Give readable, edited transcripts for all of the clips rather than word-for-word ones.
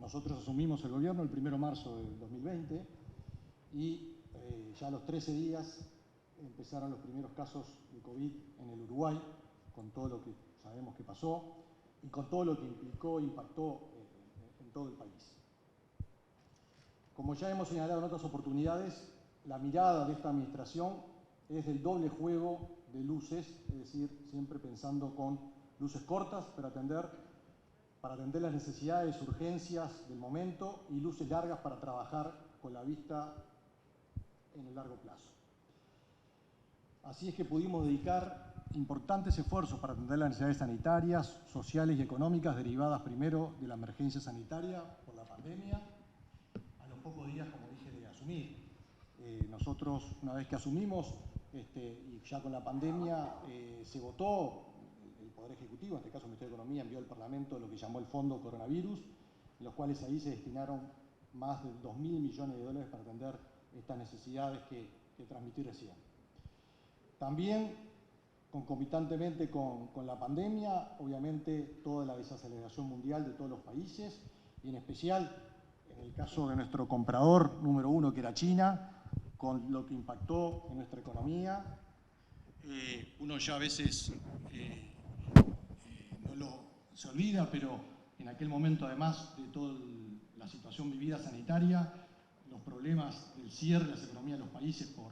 nosotros asumimos el gobierno el 1 de marzo del 2020 y ya a los 13 días empezaron los primeros casos de COVID en el Uruguay, con todo lo que sabemos que pasó y con todo lo que impactó en todo el país. Como ya hemos señalado en otras oportunidades, la mirada de esta administración es del doble juego de luces, es decir, siempre pensando con luces cortas para atender las necesidades, urgencias del momento, y luces largas para trabajar con la vista en el largo plazo. Así es que pudimos dedicar importantes esfuerzos para atender las necesidades sanitarias, sociales y económicas derivadas primero de la emergencia sanitaria por la pandemia, a los pocos días, como dije, de asumir. Nosotros, una vez que asumimos, y ya con la pandemia, se votó, el Poder Ejecutivo, en este caso el Ministerio de Economía, envió al Parlamento lo que llamó el Fondo Coronavirus, en los cuales ahí se destinaron más de 2.000 millones de dólares para atender estas necesidades que transmití recién. También, concomitantemente con la pandemia, obviamente toda la desaceleración mundial de todos los países, y en especial en el caso de nuestro comprador número uno, que era China, con lo que impactó en nuestra economía. Uno ya a veces se olvida, pero en aquel momento, además de toda la situación vivida sanitaria, los problemas del cierre de las economías de los países por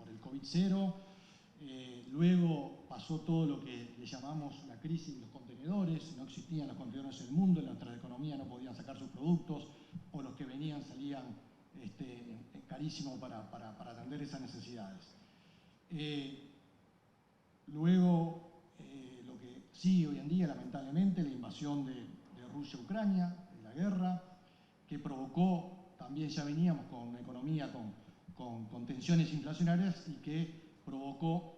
el COVID-0, luego pasó todo lo que le llamamos la crisis de los contenedores, no existían los contenedores en el mundo, en nuestra economía no podían sacar sus productos, o los que venían salían carísimos para atender esas necesidades. Luego, lo que sigue hoy en día, lamentablemente, la invasión de Rusia a Ucrania, de la guerra, que provocó, también ya veníamos con una economía con tensiones inflacionarias y que provocó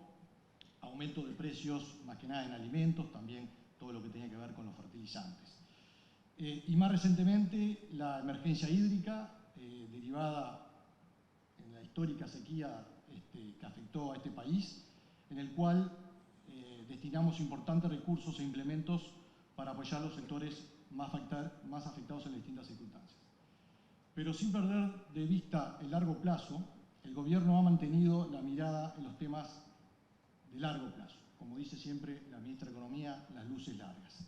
aumento de precios, más que nada en alimentos, también todo lo que tenía que ver con los fertilizantes. Y más recientemente, la emergencia hídrica, derivada en la histórica sequía que afectó a este país, en el cual destinamos importantes recursos e implementos para apoyar los sectores más afectados en las distintas circunstancias. Pero sin perder de vista el largo plazo, el gobierno ha mantenido la mirada en los temas de largo plazo, como dice siempre la ministra de Economía, las luces largas,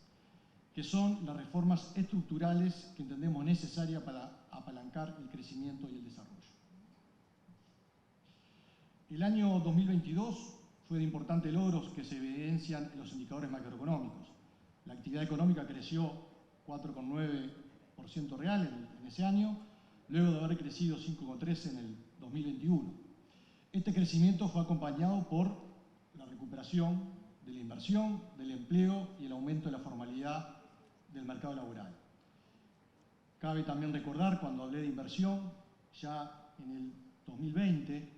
que son las reformas estructurales que entendemos necesarias para apalancar el crecimiento y el desarrollo. El año 2022 fue de importantes logros que se evidencian en los indicadores macroeconómicos. La actividad económica creció 4,9% real en ese año, luego de haber crecido 5,3% en el 2021. Este crecimiento fue acompañado por la recuperación de la inversión, del empleo y el aumento de la formalidad del mercado laboral. Cabe también recordar, cuando hablé de inversión, ya en el 2020,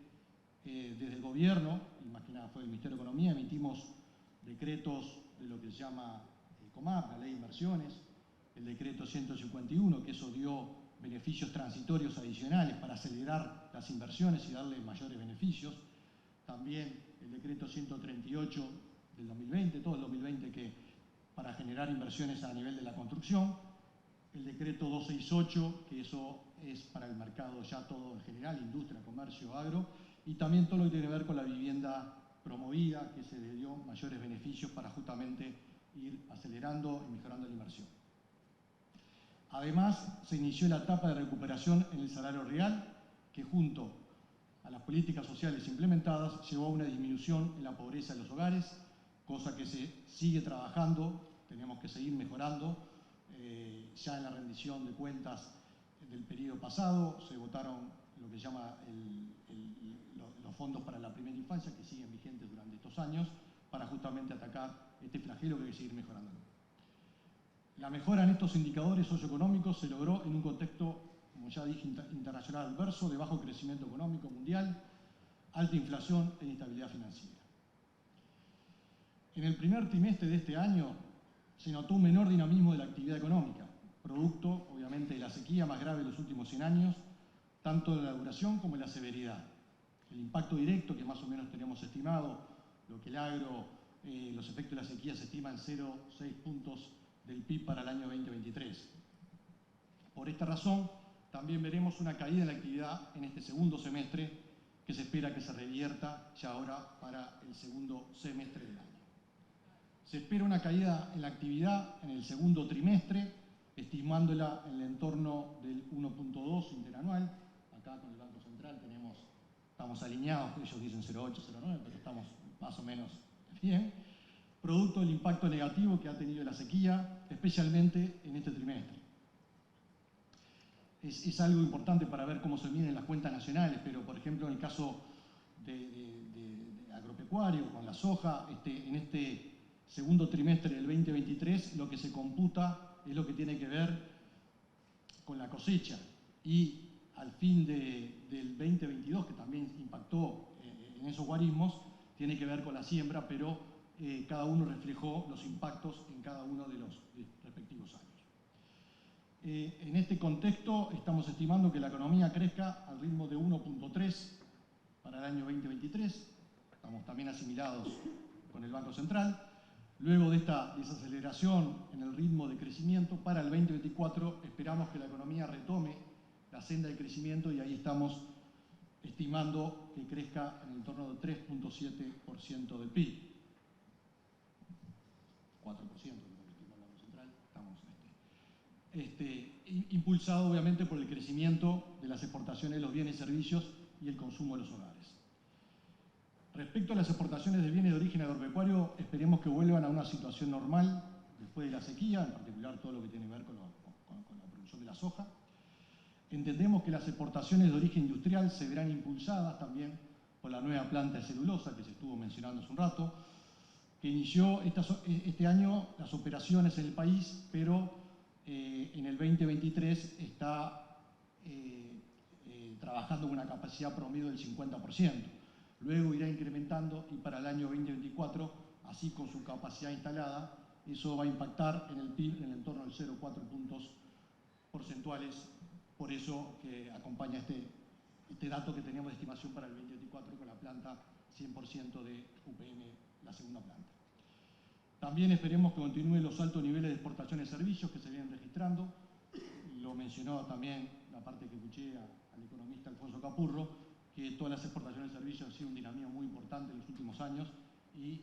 desde el gobierno, y más que nada fue el Ministerio de Economía, emitimos decretos de lo que se llama el COMAP, la Ley de Inversiones, el decreto 151, que eso dio beneficios transitorios adicionales para acelerar las inversiones y darle mayores beneficios. También el decreto 138 del 2020, todo el 2020, que para generar inversiones a nivel de la construcción. El decreto 268, que eso es para el mercado ya todo en general, industria, comercio, agro, y también todo lo que tiene que ver con la vivienda promovida, que se le dio mayores beneficios para justamente ir acelerando y mejorando la inversión. Además, se inició la etapa de recuperación en el salario real, que junto a las políticas sociales implementadas llevó a una disminución en la pobreza de los hogares, cosa que se sigue trabajando, tenemos que seguir mejorando. Ya en la rendición de cuentas del periodo pasado se votaron lo que se llama los fondos para la primera infancia, que siguen vigentes durante estos años, para justamente atacar este flagelo que hay que seguir mejorando. La mejora en estos indicadores socioeconómicos se logró en un contexto, como ya dije, internacional adverso, de bajo crecimiento económico mundial, alta inflación e inestabilidad financiera. En el primer trimestre de este año se notó un menor dinamismo de la actividad económica, producto, obviamente, de la sequía más grave de los últimos 100 años, tanto en la duración como en la severidad. El impacto directo, que más o menos tenemos estimado, lo que el agro, los efectos de la sequía se estiman en 0,6 puntos del PIB para el año 2023. Por esta razón, también veremos una caída en la actividad en este segundo semestre, que se espera que se revierta ya ahora para el segundo semestre del año. Se espera una caída en la actividad en el segundo trimestre, estimándola en el entorno del 1.2 interanual. Acá con el Banco Central estamos alineados, ellos dicen 0.8, 0.9, pero estamos más o menos bien, producto del impacto negativo que ha tenido la sequía, especialmente en este trimestre. Es algo importante para ver cómo se miden las cuentas nacionales, pero por ejemplo en el caso de agropecuario, con la soja, en este segundo trimestre del 2023 lo que se computa es lo que tiene que ver con la cosecha, y al fin del 2022, que también impactó en esos guarismos, tiene que ver con la siembra, pero cada uno reflejó los impactos en cada uno de los respectivos años. En este contexto estamos estimando que la economía crezca al ritmo de 1.3 para el año 2023, estamos también asimilados con el Banco Central. Luego de esta desaceleración en el ritmo de crecimiento, para el 2024 esperamos que la economía retome la senda de crecimiento y ahí estamos estimando que crezca en el entorno del 3.7% del PIB. 4%, lo que estima el Banco Central, estamos impulsado obviamente por el crecimiento de las exportaciones de los bienes y servicios y el consumo de los hogares. Respecto a las exportaciones de bienes de origen agropecuario, esperemos que vuelvan a una situación normal después de la sequía, en particular todo lo que tiene que ver con la producción de la soja. Entendemos que las exportaciones de origen industrial se verán impulsadas también por la nueva planta de celulosa que se estuvo mencionando hace un rato, que inició este año las operaciones en el país, pero en el 2023 está trabajando con una capacidad promedio del 50%. Luego irá incrementando y para el año 2024, así con su capacidad instalada, eso va a impactar en el PIB en el entorno del 0,4 puntos porcentuales. Por eso que acompaña este dato que teníamos de estimación para el 2024 con la planta 100% de UPM, la segunda planta. También esperemos que continúen los altos niveles de exportaciones de servicios que se vienen registrando. Lo mencionó también la parte que escuché al economista Alfonso Capurro, que todas las exportaciones de servicios han sido un dinamismo muy importante en los últimos años y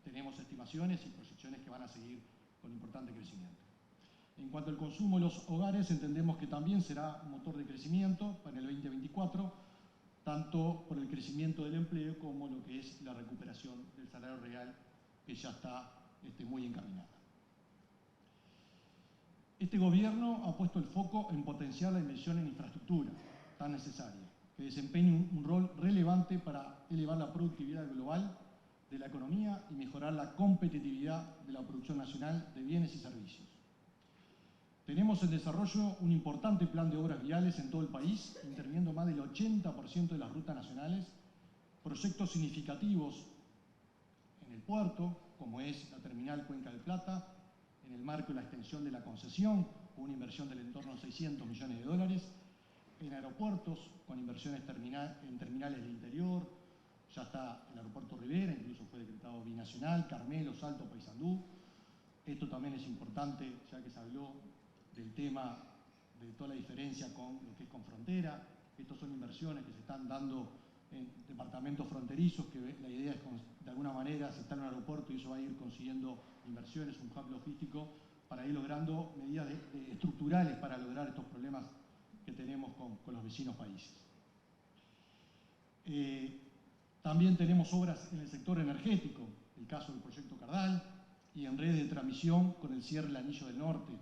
tenemos estimaciones y proyecciones que van a seguir con importante crecimiento. En cuanto al consumo de los hogares, entendemos que también será un motor de crecimiento para el 2024, tanto por el crecimiento del empleo como lo que es la recuperación del salario real, que ya está muy encaminada. Este gobierno ha puesto el foco en potenciar la inversión en infraestructura tan necesaria, que desempeñe un rol relevante para elevar la productividad global de la economía y mejorar la competitividad de la producción nacional de bienes y servicios. Tenemos en desarrollo un importante plan de obras viales en todo el país, interviniendo más del 80% de las rutas nacionales, proyectos significativos en el puerto, como es la terminal Cuenca del Plata, en el marco de la extensión de la concesión, con una inversión del entorno de $600 millones, en aeropuertos, con inversiones en terminales del interior, ya está el aeropuerto Rivera, incluso fue decretado binacional, Carmelo, Salto, Paysandú. Esto también es importante, ya que se habló del tema de toda la diferencia con lo que es con frontera. Estas son inversiones que se están dando en departamentos fronterizos, que la idea es, de alguna manera, se está en un aeropuerto y eso va a ir consiguiendo inversiones, un hub logístico, para ir logrando medidas estructurales para lograr estos problemas que tenemos con los vecinos países. También tenemos obras en el sector energético, el caso del proyecto Cardal, y en redes de transmisión con el cierre del Anillo del Norte,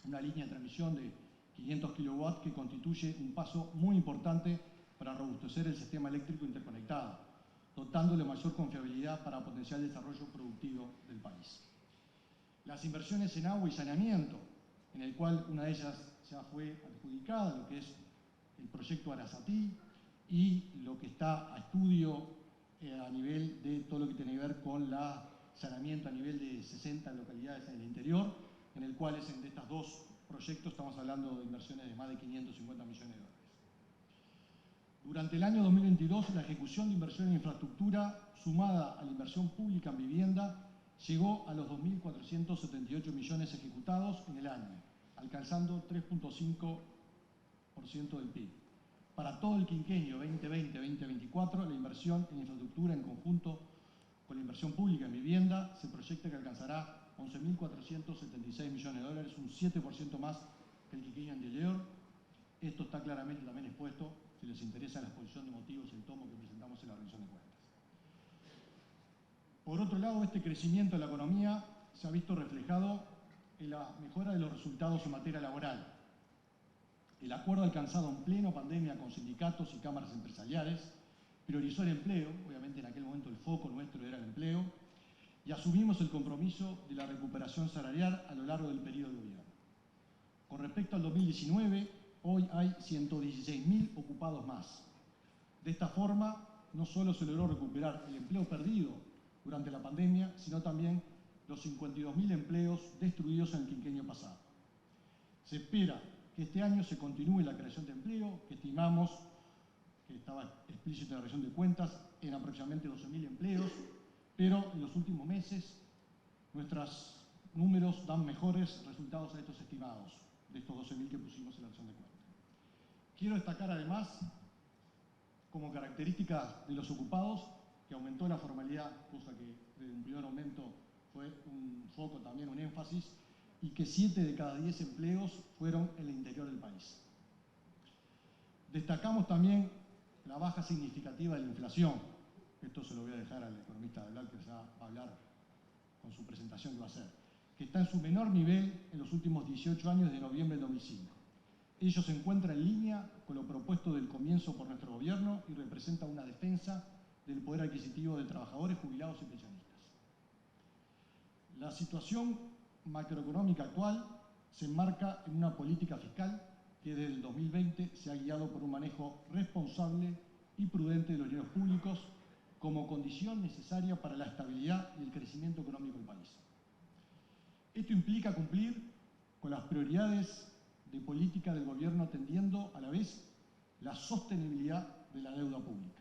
una línea de transmisión de 500 kilowatts que constituye un paso muy importante para robustecer el sistema eléctrico interconectado, dotándole mayor confiabilidad para potenciar el desarrollo productivo del país. Las inversiones en agua y saneamiento, en el cual una de ellas ya fue adjudicada, lo que es el proyecto Arasatí, y lo que está a estudio a nivel de todo lo que tiene que ver con la saneamiento a nivel de 60 localidades en el interior, en el cual de estos dos proyectos estamos hablando de inversiones de más de 550 millones de dólares. Durante el año 2022, la ejecución de inversión en infraestructura, sumada a la inversión pública en vivienda, llegó a los 2.478 millones ejecutados en el año, alcanzando 3.5% del PIB. Para todo el quinquenio 2020-2024, la inversión en infraestructura en conjunto con la inversión pública en vivienda se proyecta que alcanzará 11.476 millones de dólares, un 7% más que el quinquenio anterior. Esto está claramente también expuesto, si les interesa, la exposición de motivos, el tomo que presentamos en la rendición de cuentas. Por otro lado, este crecimiento de la economía se ha visto reflejado en la mejora de los resultados en materia laboral. El acuerdo alcanzado en pleno pandemia con sindicatos y cámaras empresariales priorizó el empleo, obviamente en aquel momento el foco nuestro era el empleo, y asumimos el compromiso de la recuperación salarial a lo largo del periodo de gobierno. Con respecto al 2019, hoy hay 116.000 ocupados más. De esta forma, no solo se logró recuperar el empleo perdido durante la pandemia, sino también los 52.000 empleos destruidos en el quinquenio pasado. Se espera que este año se continúe la creación de empleo, que estimamos, que estaba explícito en la rendición de cuentas, en aproximadamente 12.000 empleos, pero en los últimos meses nuestros números dan mejores resultados a estos estimados, de estos 12.000 que pusimos en la rendición de cuentas. Quiero destacar además, como característica de los ocupados, que aumentó la formalidad, cosa que desde un primer momento fue un foco, también un énfasis, y que 7 de cada 10 empleos fueron en el interior del país. Destacamos también la baja significativa de la inflación. Esto se lo voy a dejar al economista Adelal, que ya va a hablar con su presentación que va a hacer, que está en su menor nivel en los últimos 18 años desde noviembre del 2005. Ello se encuentra en línea con lo propuesto del comienzo por nuestro gobierno y representa una defensa del poder adquisitivo de trabajadores, jubilados y pensionistas. La situación macroeconómica actual se enmarca en una política fiscal que desde el 2020 se ha guiado por un manejo responsable y prudente de los dineros públicos como condición necesaria para la estabilidad y el crecimiento económico del país. Esto implica cumplir con las prioridades de política del gobierno, atendiendo a la vez la sostenibilidad de la deuda pública.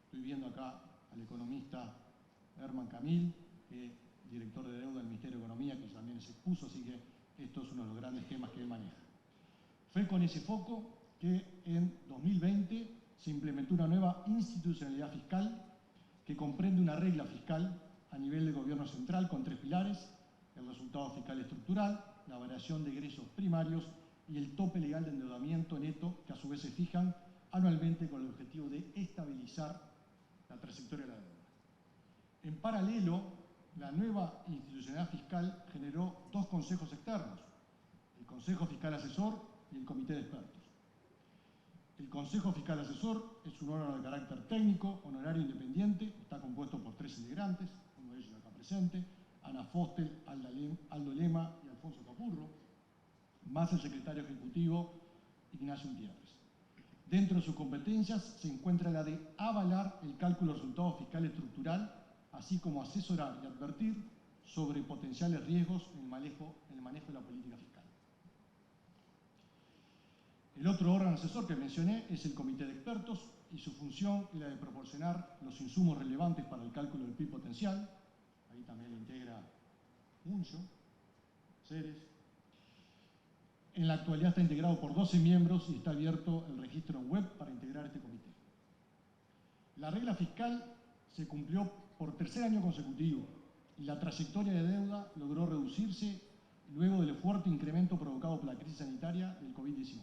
Estoy viendo acá al economista Herman Camil, director de deuda del Ministerio de Economía, que también se expuso, así que esto es uno de los grandes temas que él maneja. Fue con ese foco que en 2020 se implementó una nueva institucionalidad fiscal que comprende una regla fiscal a nivel del gobierno central con 3 pilares: el resultado fiscal estructural, la variación de ingresos primarios y el tope legal de endeudamiento neto, que a su vez se fijan anualmente con el objetivo de estabilizar la trayectoria de la deuda. En paralelo, la nueva institucionalidad fiscal generó 2 consejos externos, el Consejo Fiscal Asesor y el Comité de Expertos. El Consejo Fiscal Asesor es un órgano de carácter técnico, honorario e independiente, está compuesto por 3 integrantes, uno de ellos acá presente, Ana Fostel, Aldo Lema y Alfonso Capurro, más el secretario ejecutivo Ignacio Gutiérrez. Dentro de sus competencias se encuentra la de avalar el cálculo del resultado fiscal estructural, así como asesorar y advertir sobre potenciales riesgos en el manejo de la política fiscal. El otro órgano asesor que mencioné es el Comité de Expertos, y su función es la de proporcionar los insumos relevantes para el cálculo del PIB potencial. Ahí también lo integra Uncio, Ceres. En la actualidad está integrado por 12 miembros y está abierto el registro en web para integrar este comité. La regla fiscal se cumplió por 3er año consecutivo y la trayectoria de deuda logró reducirse luego del fuerte incremento provocado por la crisis sanitaria del COVID-19,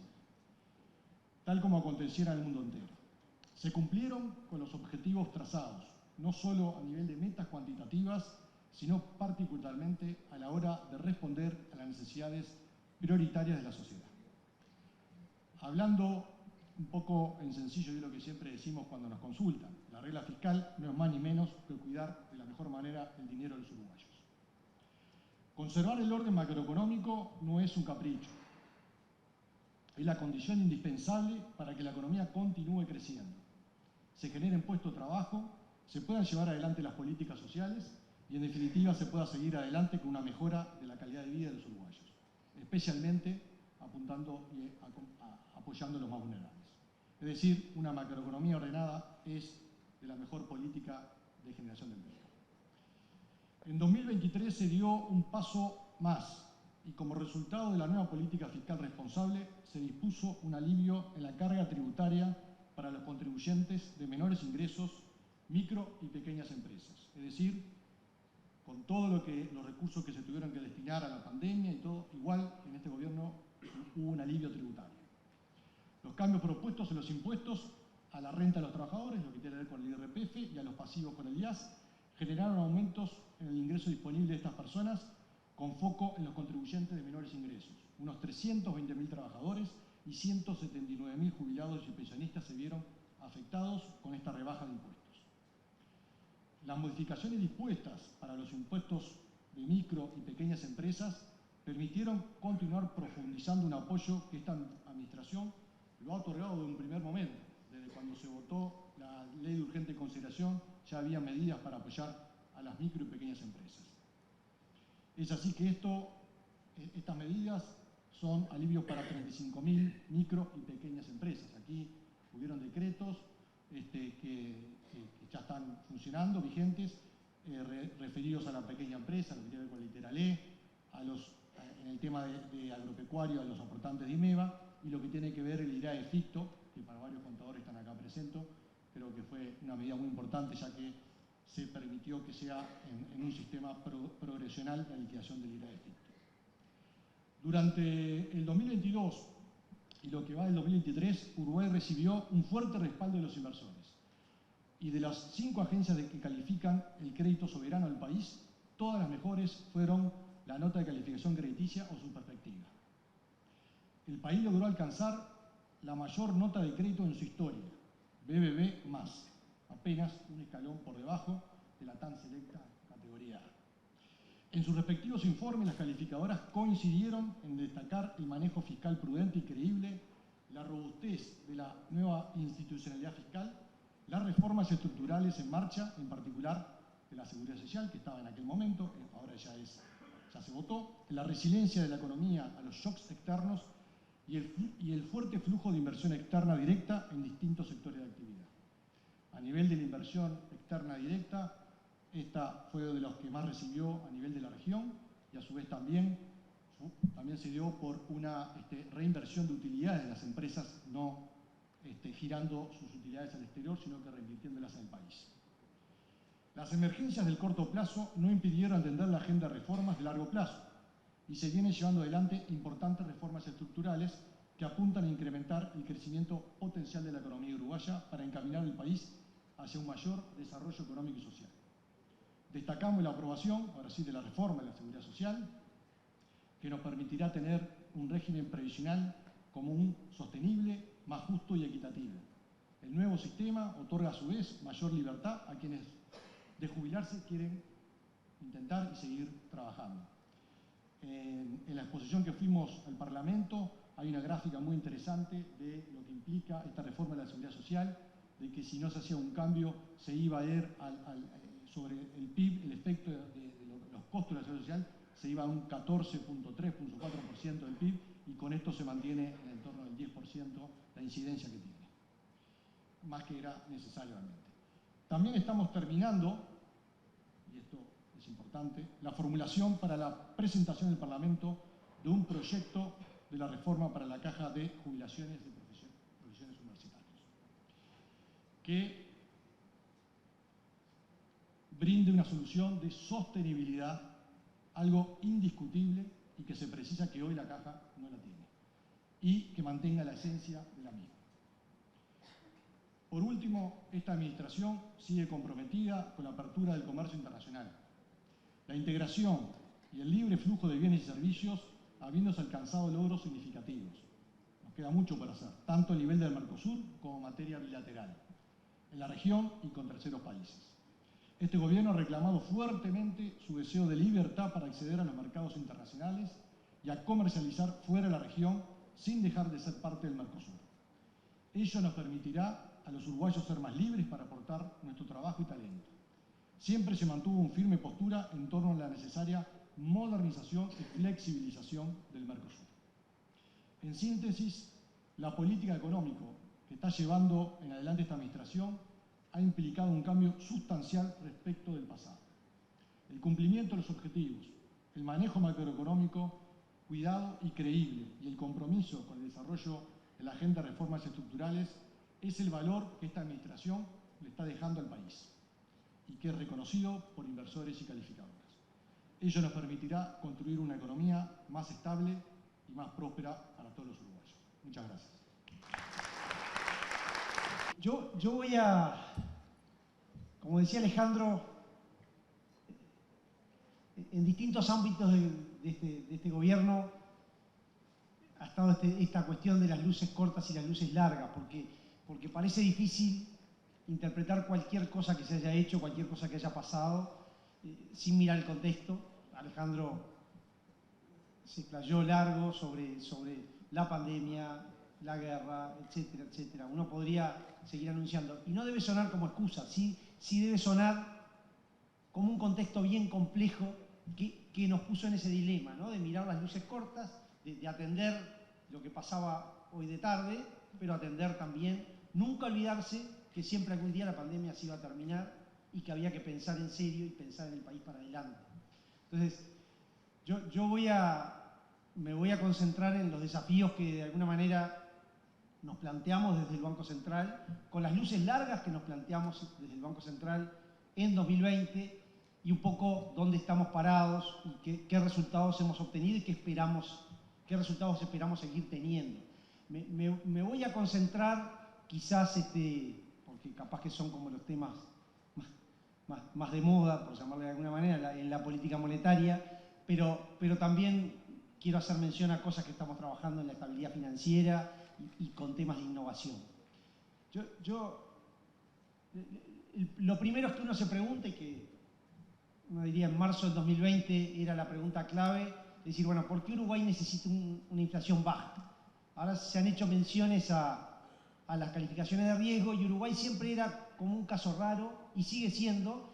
tal como aconteciera en el mundo entero. Se cumplieron con los objetivos trazados, no solo a nivel de metas cuantitativas, sino particularmente a la hora de responder a las necesidades prioritarias de la sociedad. Hablando un poco en sencillo de lo que siempre decimos cuando nos consultan, la regla fiscal no es más ni menos que cuidar de la mejor manera el dinero de los uruguayos. Conservar el orden macroeconómico no es un capricho, es la condición indispensable para que la economía continúe creciendo, se generen puestos de trabajo, se puedan llevar adelante las políticas sociales y en definitiva se pueda seguir adelante con una mejora de la calidad de vida de los uruguayos, especialmente apuntando y apoyando a los más vulnerables. Es decir, una macroeconomía ordenada es de la mejor política de generación de empleo. En 2023 se dio un paso más y como resultado de la nueva política fiscal responsable, se dispuso un alivio en la carga tributaria para los contribuyentes de menores ingresos, micro y pequeñas empresas. Es decir, con todos los recursos que se tuvieron que destinar a la pandemia y todo, igual en este gobierno hubo un alivio tributario. Los cambios propuestos en los impuestos a la renta de los trabajadores, lo que tiene que ver con el IRPF, y a los pasivos con el IAS, generaron aumentos en el ingreso disponible de estas personas, con foco en los contribuyentes de menores ingresos. Unos 320.000 trabajadores y 179.000 jubilados y pensionistas se vieron afectados con esta rebaja de impuestos. Las modificaciones dispuestas para los impuestos de micro y pequeñas empresas permitieron continuar profundizando un apoyo que esta administración lo ha otorgado de un primer momento. Desde cuando se votó la ley de urgente consideración ya había medidas para apoyar a las micro y pequeñas empresas. Es así que estas medidas son alivios para 35.000 micro y pequeñas empresas. Aquí hubieron decretos que ya están funcionando, vigentes, referidos a la pequeña empresa, lo que tiene que ver con Literalé, en el tema de agropecuario, a los aportantes de IMEVA, y lo que tiene que ver el IRAE ficto, que para varios contadores están acá presentes, creo que fue una medida muy importante, ya que se permitió que sea en un sistema progresional la liquidación del IRAE ficto. Durante el 2022 y lo que va del 2023, Uruguay recibió un fuerte respaldo de los inversores. Y de las 5 agencias que califican el crédito soberano del país, todas las mejores fueron la nota de calificación crediticia o su perspectiva. El país logró alcanzar la mayor nota de crédito en su historia, BBB+, apenas un escalón por debajo de la tan selecta categoría A. En sus respectivos informes, las calificadoras coincidieron en destacar el manejo fiscal prudente y creíble, la robustez de la nueva institucionalidad fiscal, las reformas estructurales en marcha, en particular de la Seguridad Social, que estaba en aquel momento, ahora ya se votó, la resiliencia de la economía a los shocks externos y el fuerte flujo de inversión externa directa en distintos sectores de actividad. A nivel de la inversión externa directa, esta fue de los que más recibió a nivel de la región y a su vez también se dio por una reinversión de utilidades de las empresas, no girando sus utilidades al exterior, sino que reinvirtiéndolas en el país. Las emergencias del corto plazo no impidieron atender la agenda de reformas de largo plazo y se vienen llevando adelante importantes reformas estructurales que apuntan a incrementar el crecimiento potencial de la economía uruguaya para encaminar el país hacia un mayor desarrollo económico y social. Destacamos la aprobación, ahora sí, de la reforma de la Seguridad Social, que nos permitirá tener un régimen previsional común, sostenible, más justo y equitativo. El nuevo sistema otorga a su vez mayor libertad a quienes de jubilarse quieren intentar y seguir trabajando. En la exposición que fuimos al Parlamento hay una gráfica muy interesante de lo que implica esta reforma de la Seguridad Social, de que si no se hacía un cambio se iba a ir sobre el PIB, el efecto de los costos de la Seguridad Social, se iba a un 14.3.4% del PIB y con esto se mantiene en el torno del 10% la incidencia que tiene, más que era necesario realmente. También estamos terminando, y esto es importante, la formulación para la presentación en el Parlamento de un proyecto de la reforma para la caja de jubilaciones de profesiones universitarias, que brinde una solución de sostenibilidad, algo indiscutible y que se precisa que hoy la caja no la tiene, y que mantenga la esencia de la misma. Por último, esta administración sigue comprometida con la apertura del comercio internacional, la integración y el libre flujo de bienes y servicios, habiéndose alcanzado logros significativos. Nos queda mucho por hacer, tanto a nivel del Mercosur como en materia bilateral, en la región y con terceros países. Este gobierno ha reclamado fuertemente su deseo de libertad para acceder a los mercados internacionales y a comercializar fuera de la región sin dejar de ser parte del Mercosur. Ello nos permitirá a los uruguayos ser más libres para aportar nuestro trabajo y talento. Siempre se mantuvo una firme postura en torno a la necesaria modernización y flexibilización del Mercosur. En síntesis, la política económica que está llevando en adelante esta administración ha implicado un cambio sustancial respecto del pasado. El cumplimiento de los objetivos, el manejo macroeconómico cuidado y creíble, y el compromiso con el desarrollo de la agenda de reformas estructurales es el valor que esta administración le está dejando al país y que es reconocido por inversores y calificadoras. Ello nos permitirá construir una economía más estable y más próspera para todos los uruguayos. Muchas gracias. Yo voy a, como decía Alejandro, en distintos ámbitos de este gobierno ha estado esta cuestión de las luces cortas y las luces largas, porque parece difícil interpretar cualquier cosa que se haya hecho, cualquier cosa que haya pasado, sin mirar el contexto. Alejandro se explayó largo sobre la pandemia, la guerra, etcétera, etcétera. Uno podría seguir anunciando. Y no debe sonar como excusa, sí debe sonar como un contexto bien complejo que nos puso en ese dilema, ¿no? De mirar las luces cortas, de atender lo que pasaba hoy de tarde, pero atender también, nunca olvidarse que siempre algún día la pandemia se iba a terminar y que había que pensar en serio y pensar en el país para adelante. Entonces, me voy a concentrar en los desafíos que de alguna manera nos planteamos desde el Banco Central, con las luces largas que nos planteamos desde el Banco Central en 2020 y un poco dónde estamos parados y qué resultados hemos obtenido y qué resultados esperamos seguir teniendo. Me voy a concentrar quizás, porque capaz que son como los temas más de moda, por llamarle de alguna manera, en la política monetaria, pero también quiero hacer mención a cosas que estamos trabajando en la estabilidad financiera y con temas de innovación. Lo primero es que uno se pregunte, que uno diría en marzo del 2020 era la pregunta clave, decir, bueno, ¿por qué Uruguay necesita una inflación baja? Ahora se han hecho menciones a las calificaciones de riesgo y Uruguay siempre era como un caso raro y sigue siendo.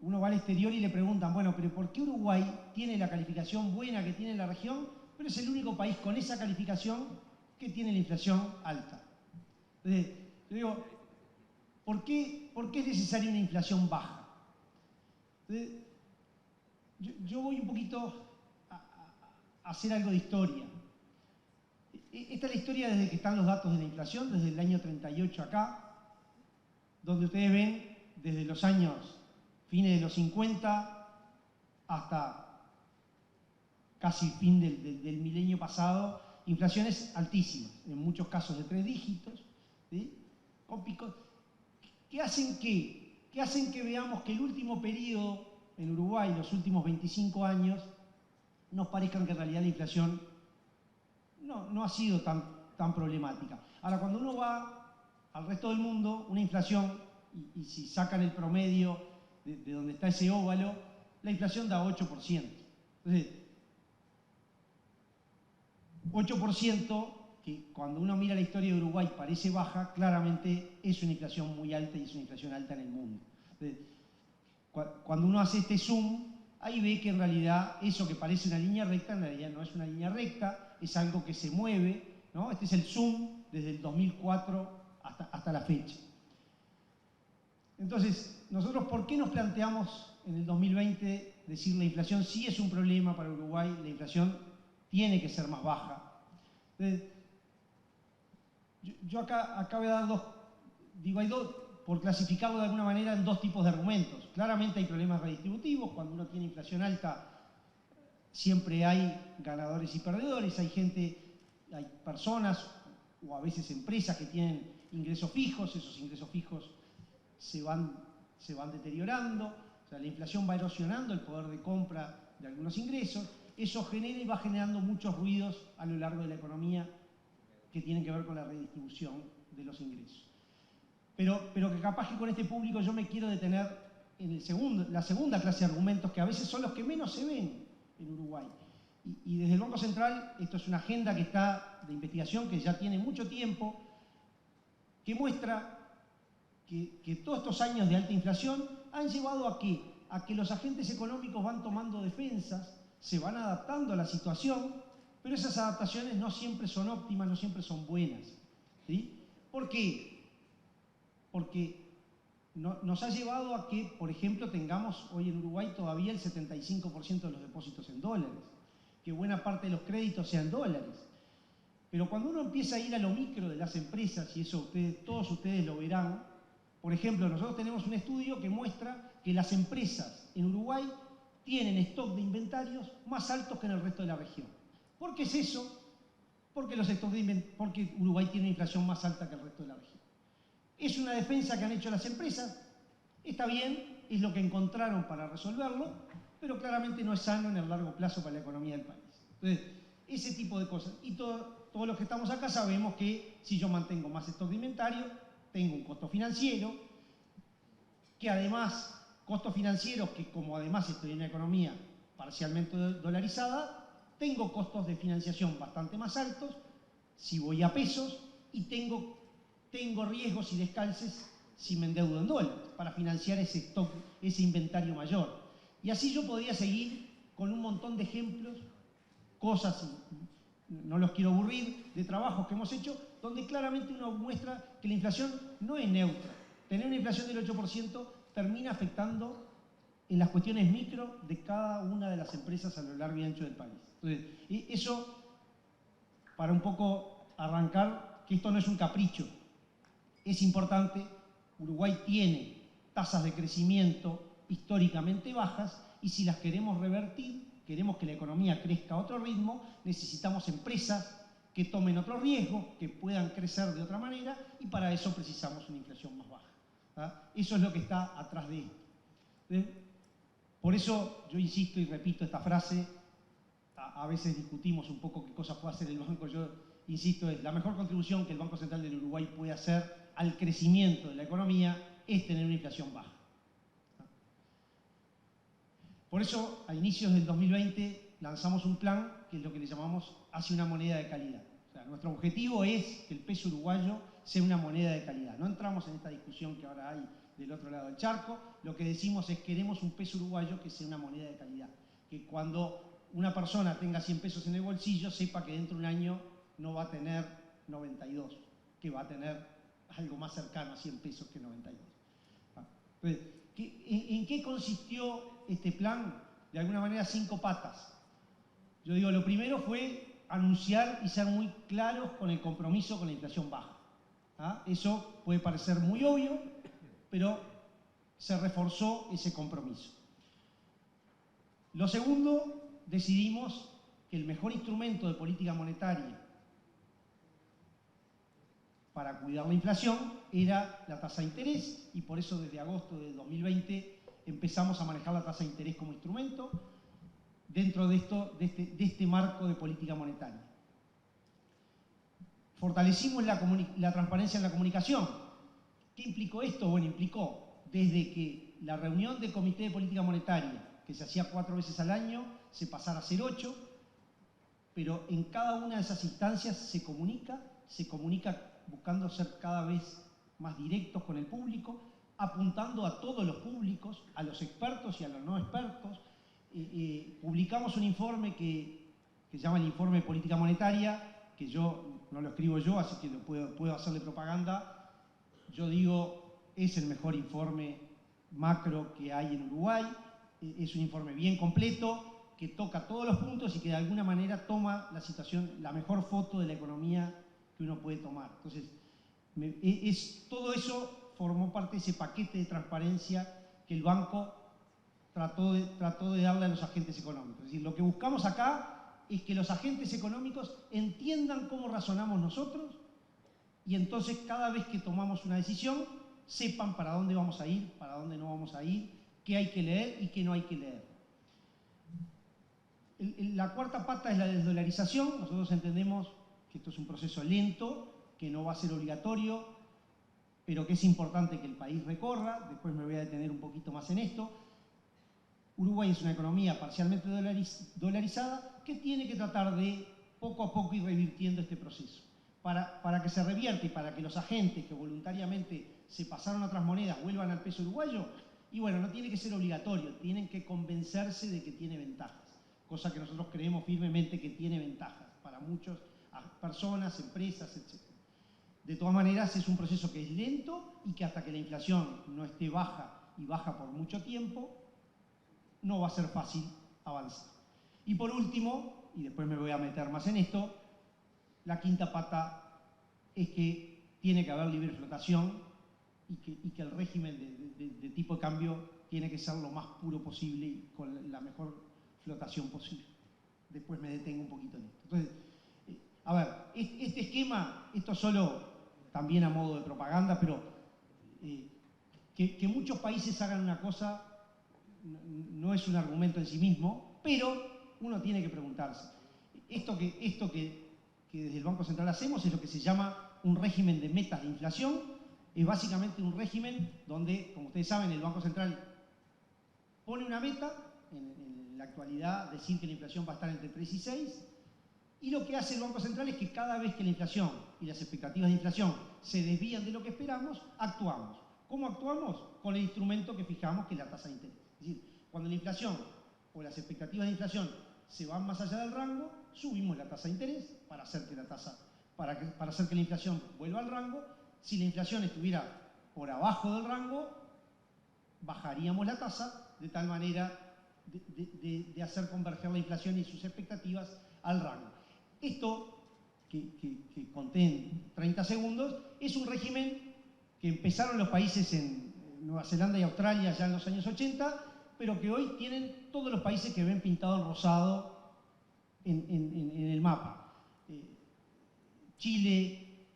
Uno va al exterior y le preguntan, bueno, pero ¿por qué Uruguay tiene la calificación buena que tiene la región, pero es el único país con esa calificación que tiene la inflación alta? Entonces, yo digo, ¿por qué es necesaria una inflación baja? Entonces, yo voy un poquito a hacer algo de historia. Esta es la historia desde que están los datos de la inflación, desde el año 38 acá, donde ustedes ven desde los años fines de los 50 hasta casi fin del milenio pasado, inflaciones altísimas, en muchos casos de 3 dígitos, ¿sí? Con picos, que hacen que veamos que el último periodo en Uruguay, los últimos 25 años, nos parezcan que en realidad la inflación no ha sido tan problemática. Ahora, cuando uno va al resto del mundo, una inflación, y si sacan el promedio de donde está ese óvalo, la inflación da 8%. Entonces, 8%, que cuando uno mira la historia de Uruguay parece baja, claramente es una inflación muy alta y es una inflación alta en el mundo. Entonces, cuando uno hace este zoom, ahí ve que en realidad eso que parece una línea recta, en realidad no es una línea recta, es algo que se mueve, ¿no? Este es el zoom desde el 2004 hasta la fecha. Entonces, nosotros, ¿por qué nos planteamos en el 2020 decir la inflación sí es un problema para Uruguay, la inflación tiene que ser más baja? Entonces, yo acá voy a dar hay dos, por clasificarlo de alguna manera, en dos tipos de argumentos. Claramente hay problemas redistributivos, cuando uno tiene inflación alta siempre hay ganadores y perdedores, hay personas o a veces empresas que tienen ingresos fijos, esos ingresos fijos se van deteriorando, o sea, la inflación va erosionando el poder de compra de algunos ingresos, eso genera y va generando muchos ruidos a lo largo de la economía que tienen que ver con la redistribución de los ingresos. Pero que capaz que con este público yo me quiero detener en la segunda clase de argumentos que a veces son los que menos se ven en Uruguay. Y desde el Banco Central, esto es una agenda que está de investigación que ya tiene mucho tiempo, que muestra que todos estos años de alta inflación han llevado a que los agentes económicos van tomando defensas, se van adaptando a la situación, pero esas adaptaciones no siempre son óptimas, no siempre son buenas, ¿sí? ¿Por qué? Porque nos ha llevado a que, por ejemplo, tengamos hoy en Uruguay todavía el 75% de los depósitos en dólares, que buena parte de los créditos sean dólares. Pero cuando uno empieza a ir a lo micro de las empresas, y eso todos ustedes lo verán, por ejemplo, nosotros tenemos un estudio que muestra que las empresas en Uruguay tienen stock de inventarios más altos que en el resto de la región. ¿Por qué es eso? Porque Uruguay tiene una inflación más alta que el resto de la región. Es una defensa que han hecho las empresas, está bien, es lo que encontraron para resolverlo, pero claramente no es sano en el largo plazo para la economía del país. Entonces, ese tipo de cosas. Y todos los que estamos acá sabemos que si yo mantengo más stock de inventario, tengo un costo financiero, que además, costos financieros que como además estoy en una economía parcialmente dolarizada, tengo costos de financiación bastante más altos si voy a pesos y tengo riesgos y descalces si me endeudo en dólares para financiar ese stock, ese inventario mayor. Y así yo podría seguir con un montón de ejemplos, cosas, no los quiero aburrir, de trabajos que hemos hecho, donde claramente uno muestra que la inflación no es neutra. Tener una inflación del 8% termina afectando en las cuestiones micro de cada una de las empresas a lo largo y ancho del país. Entonces, eso, para un poco arrancar, que esto no es un capricho, es importante. Uruguay tiene tasas de crecimiento históricamente bajas y si las queremos revertir, queremos que la economía crezca a otro ritmo, necesitamos empresas que tomen otro riesgo, que puedan crecer de otra manera y para eso precisamos una inflación más baja. ¿Tá? Eso es lo que está atrás de esto. Por eso yo insisto y repito esta frase, a veces discutimos un poco qué cosas puede hacer el banco, yo insisto, es la mejor contribución que el Banco Central del Uruguay puede hacer al crecimiento de la economía es tener una inflación baja. Por eso, a inicios del 2020, lanzamos un plan que es lo que le llamamos hacia una moneda de calidad. O sea, nuestro objetivo es que el peso uruguayo sea una moneda de calidad. No entramos en esta discusión que ahora hay del otro lado del charco. Lo que decimos es que queremos un peso uruguayo que sea una moneda de calidad. Que cuando una persona tenga 100 pesos en el bolsillo, sepa que dentro de un año no va a tener 92, que va a tener algo más cercano a 100 pesos que 92. Entonces, ¿en qué consistió este plan? De alguna manera 5 patas. Yo digo, lo primero fue anunciar y ser muy claros con el compromiso con la inflación baja. ¿Ah? Eso puede parecer muy obvio, pero se reforzó ese compromiso. Lo segundo, decidimos que el mejor instrumento de política monetaria para cuidar la inflación era la tasa de interés y por eso desde agosto de 2020 empezamos a manejar la tasa de interés como instrumento dentro de este marco de política monetaria. Fortalecimos la transparencia en la comunicación. ¿Qué implicó esto? Bueno, implicó desde que la reunión del Comité de Política Monetaria, que se hacía 4 veces al año, se pasara a ser 8, pero en cada una de esas instancias se comunica buscando ser cada vez más directos con el público, apuntando a todos los públicos, a los expertos y a los no expertos. Publicamos un informe que se llama el Informe de Política Monetaria, que yo no lo escribo yo, así que puedo hacerle propaganda. Yo digo, es el mejor informe macro que hay en Uruguay, es un informe bien completo, que toca todos los puntos y que de alguna manera toma la situación, la mejor foto de la economía que uno puede tomar. Entonces, todo eso formó parte de ese paquete de transparencia que el banco trató de darle a los agentes económicos. Es decir, lo que buscamos acá es que los agentes económicos entiendan cómo razonamos nosotros y entonces cada vez que tomamos una decisión sepan para dónde vamos a ir, para dónde no vamos a ir, qué hay que leer y qué no hay que leer. La cuarta pata es la desdolarización. Nosotros entendemos que esto es un proceso lento, que no va a ser obligatorio, pero que es importante que el país recorra. Después me voy a detener un poquito más en esto. Uruguay es una economía parcialmente dolarizada que tiene que tratar de poco a poco ir revirtiendo este proceso. Para que se revierta y para que los agentes que voluntariamente se pasaron a otras monedas vuelvan al peso uruguayo, y bueno, no tiene que ser obligatorio, tienen que convencerse de que tiene ventajas, cosa que nosotros creemos firmemente que tiene ventajas para muchas personas, empresas, etc. De todas maneras, es un proceso que es lento y que hasta que la inflación no esté baja y baja por mucho tiempo, no va a ser fácil avanzar. Y por último, y después me voy a meter más en esto, la quinta pata es que tiene que haber libre flotación y que el régimen de tipo de cambio tiene que ser lo más puro posible y con la mejor flotación posible. Después me detengo un poquito en esto. Entonces, a ver, este esquema, esto solo también a modo de propaganda, pero que muchos países hagan una cosa no es un argumento en sí mismo, pero uno tiene que preguntarse. Esto que desde el Banco Central hacemos es lo que se llama un régimen de metas de inflación. Es básicamente un régimen donde, como ustedes saben, el Banco Central pone una meta, en la actualidad decir que la inflación va a estar entre 3 y 6, y lo que hace el Banco Central es que cada vez que la inflación y las expectativas de inflación se desvían de lo que esperamos, actuamos. ¿Cómo actuamos? Con el instrumento que fijamos, que es la tasa de interés. Es decir, cuando la inflación o las expectativas de inflación se van más allá del rango, subimos la tasa de interés para hacer que la inflación vuelva al rango. Si la inflación estuviera por abajo del rango, bajaríamos la tasa de tal manera de hacer converger la inflación y sus expectativas al rango. Esto, que conté en 30 segundos, es un régimen que empezaron los países en Nueva Zelanda y Australia ya en los años 80, pero que hoy tienen todos los países que ven pintado en rosado en el mapa. Chile,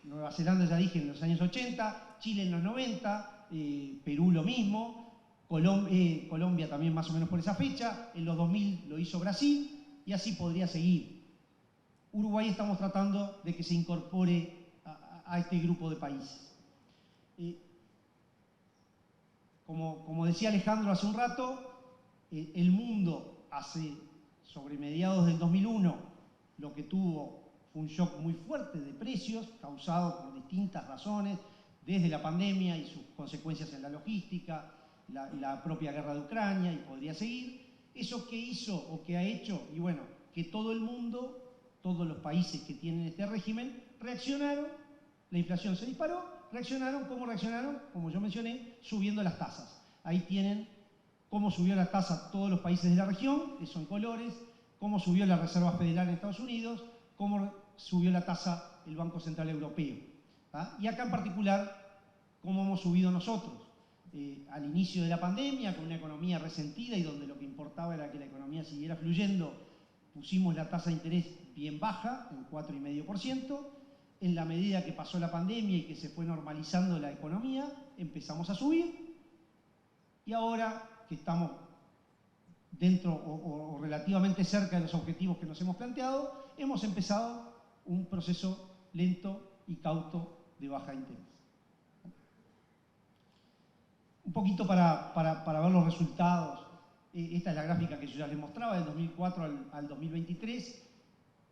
Nueva Zelanda ya dije en los años 80, Chile en los 90, Perú lo mismo, Colombia también más o menos por esa fecha, en los 2000 lo hizo Brasil y así podría seguir. Uruguay estamos tratando de que se incorpore a este grupo de países. Como decía Alejandro hace un rato, el mundo sobre mediados del 2001 lo que tuvo fue un shock muy fuerte de precios causado por distintas razones, desde la pandemia y sus consecuencias en la logística, la propia guerra de Ucrania, y podría seguir. ¿Eso qué hizo o qué ha hecho? Y bueno, que todo el mundo, todos los países que tienen este régimen, reaccionaron, la inflación se disparó, reaccionaron, ¿cómo reaccionaron? Como yo mencioné, subiendo las tasas. Ahí tienen cómo subió la tasa todos los países de la región, eso en colores, cómo subió la Reserva Federal en Estados Unidos, cómo subió la tasa el Banco Central Europeo. ¿Ah? Y acá en particular, cómo hemos subido nosotros. Al inicio de la pandemia, con una economía resentida y donde lo que importaba era que la economía siguiera fluyendo, pusimos la tasa de interés bien baja, en 4,5%. En la medida que pasó la pandemia y que se fue normalizando la economía, empezamos a subir. Y ahora que estamos dentro o relativamente cerca de los objetivos que nos hemos planteado, hemos empezado un proceso lento y cauto de baja de interés. Un poquito para ver los resultados. Esta es la gráfica que yo ya les mostraba, del 2004 al 2023,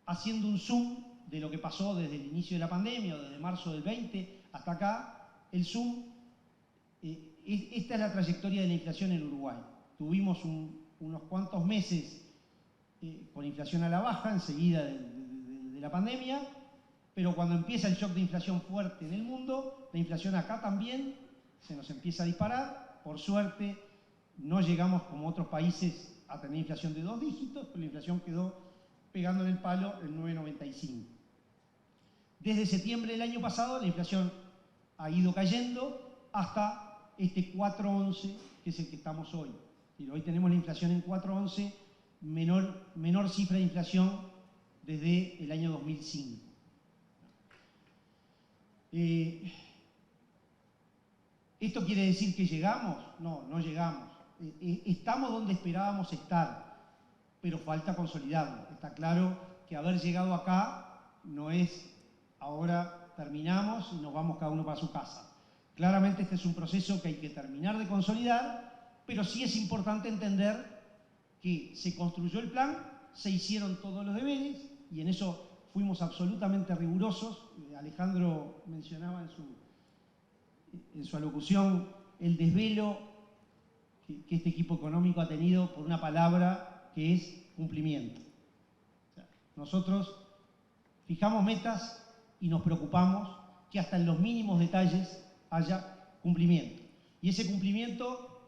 haciendo un zoom de lo que pasó desde el inicio de la pandemia, o desde marzo del 20 hasta acá. El zoom, esta es la trayectoria de la inflación en Uruguay. Tuvimos unos cuantos meses con inflación a la baja, enseguida de la pandemia, pero cuando empieza el shock de inflación fuerte en el mundo, la inflación acá también se nos empieza a disparar. Por suerte, no llegamos como otros países a tener inflación de 2 dígitos, pero la inflación quedó pegando en el palo el 9,95. Desde septiembre del año pasado, la inflación ha ido cayendo hasta este 4,11, que es el que estamos hoy. Y hoy tenemos la inflación en 4,11, menor cifra de inflación desde el año 2005. ¿Esto quiere decir que llegamos? No, no llegamos. Estamos donde esperábamos estar, pero falta consolidarlo. Está claro que haber llegado acá no es ahora terminamos y nos vamos cada uno para su casa. Claramente este es un proceso que hay que terminar de consolidar, pero sí es importante entender que se construyó el plan, se hicieron todos los deberes y en eso fuimos absolutamente rigurosos. Alejandro mencionaba en su alocución el desvelo que este equipo económico ha tenido por una palabra que es cumplimiento. O sea, nosotros fijamos metas y nos preocupamos que hasta en los mínimos detalles haya cumplimiento. Y ese cumplimiento,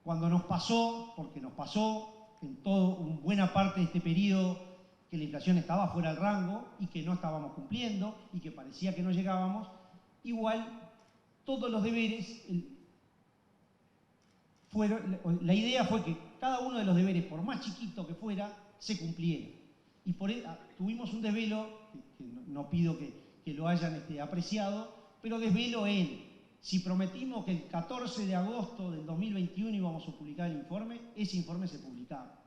cuando nos pasó, porque nos pasó, en buena parte de este periodo que la inflación estaba fuera del rango y que no estábamos cumpliendo y que parecía que no llegábamos, igual todos los deberes la idea fue que cada uno de los deberes, por más chiquito que fuera, se cumpliera. Y tuvimos un desvelo, que no pido que lo hayan apreciado, pero desvelo si prometimos que el 14 de agosto del 2021 íbamos a publicar el informe, ese informe se publicaba.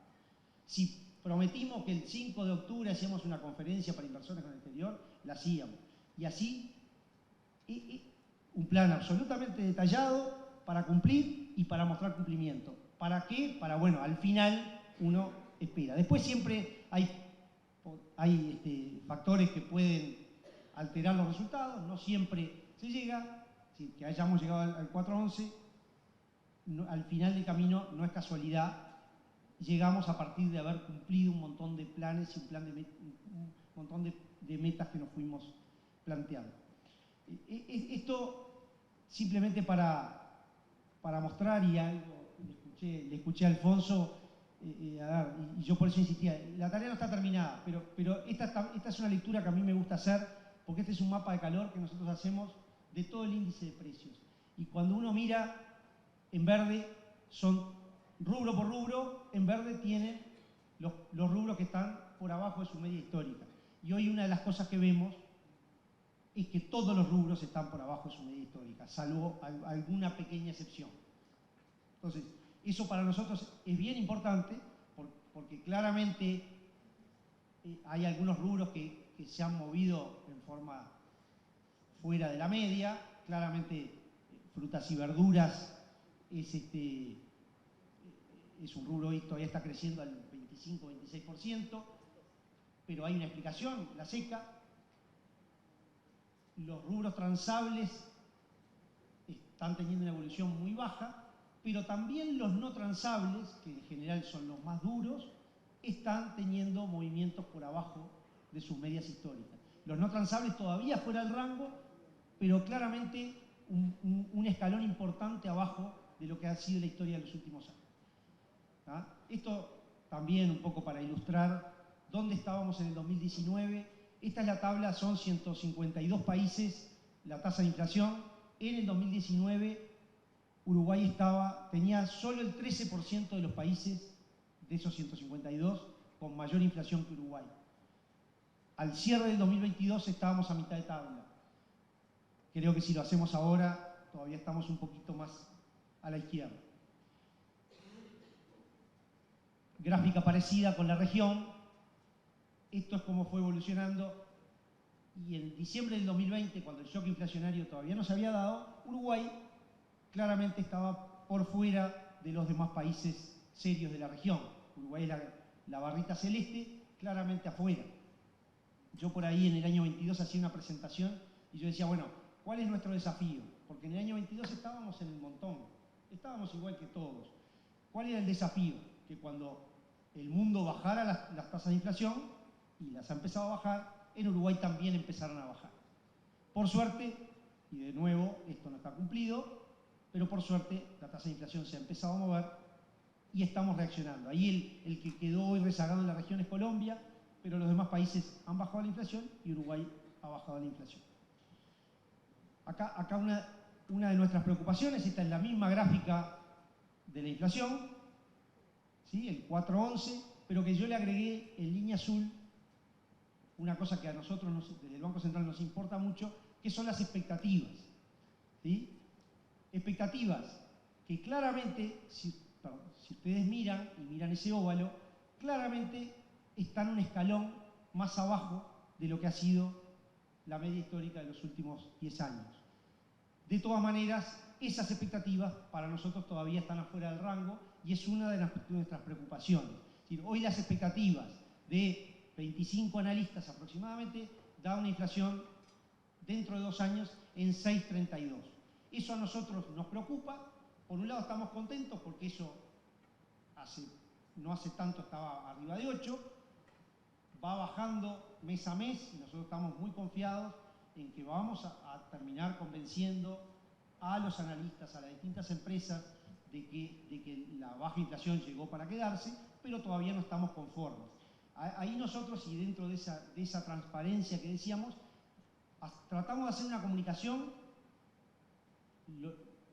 Si prometimos que el 5 de octubre hacíamos una conferencia para inversores con el exterior, la hacíamos. Y así, un plan absolutamente detallado para cumplir y para mostrar cumplimiento. ¿Para qué? Para, bueno, al final uno espera. Después siempre hay factores que pueden alterar los resultados, no siempre se llega, que hayamos llegado al 411, al final del camino no es casualidad, llegamos a partir de haber cumplido un montón de planes y un montón de metas que nos fuimos planteando. Esto simplemente para mostrar, y algo le escuché a Alfonso, y yo por eso insistía, la tarea no está terminada, pero esta es una lectura que a mí me gusta hacer, porque este es un mapa de calor que nosotros hacemos de todo el índice de precios. Y cuando uno mira en verde, son rubro por rubro, en verde tienen los rubros que están por abajo de su media histórica. Y hoy una de las cosas que vemos es que todos los rubros están por abajo de su media histórica, salvo alguna pequeña excepción. Entonces, eso para nosotros es bien importante, porque claramente hay algunos rubros que se han movido en forma fuera de la media. Claramente frutas y verduras es un rubro que todavía está creciendo al 25-26%, pero hay una explicación, la seca. Los rubros transables están teniendo una evolución muy baja, pero también los no transables, que en general son los más duros, están teniendo movimientos por abajo de sus medias históricas. Los no transables todavía fuera del rango, pero claramente un escalón importante abajo de lo que ha sido la historia de los últimos años. ¿Ah? Esto también un poco para ilustrar dónde estábamos en el 2019. Esta es la tabla, son 152 países, la tasa de inflación. En el 2019 Uruguay tenía solo el 13% de los países de esos 152 con mayor inflación que Uruguay. Al cierre del 2022 estábamos a mitad de tabla. Creo que si lo hacemos ahora, todavía estamos un poquito más a la izquierda. Gráfica parecida con la región. Esto es cómo fue evolucionando. Y en diciembre del 2020, cuando el shock inflacionario todavía no se había dado, Uruguay claramente estaba por fuera de los demás países serios de la región. Uruguay es la barrita celeste, claramente afuera. Yo por ahí en el año 22 hacía una presentación y yo decía, bueno, ¿cuál es nuestro desafío? Porque en el año 22 estábamos en el montón, estábamos igual que todos. ¿Cuál era el desafío? Que cuando el mundo bajara las tasas de inflación, y las ha empezado a bajar, en Uruguay también empezaron a bajar. Por suerte, y de nuevo, esto no está cumplido, pero por suerte la tasa de inflación se ha empezado a mover y estamos reaccionando. Ahí el que quedó hoy rezagado en la región es Colombia, pero los demás países han bajado la inflación y Uruguay ha bajado la inflación. Acá una de nuestras preocupaciones, esta es la misma gráfica de la inflación, ¿sí? El 411, pero que yo le agregué en línea azul una cosa que a nosotros desde el Banco Central nos importa mucho, que son las expectativas. ¿Sí? Expectativas que claramente, si ustedes miran ese óvalo, claramente están un escalón más abajo de lo que ha sido la media histórica de los últimos 10 años. De todas maneras, esas expectativas para nosotros todavía están afuera del rango y es una de nuestras preocupaciones. Es decir, hoy las expectativas de 25 analistas aproximadamente da una inflación dentro de 2 años en 6,32. Eso a nosotros nos preocupa. Por un lado estamos contentos porque eso no hace tanto estaba arriba de 8, va bajando mes a mes y nosotros estamos muy confiados en que vamos a terminar convenciendo a los analistas, a las distintas empresas de que la baja inflación llegó para quedarse, pero todavía no estamos conformes. Ahí nosotros, y dentro de esa transparencia que decíamos, tratamos de hacer una comunicación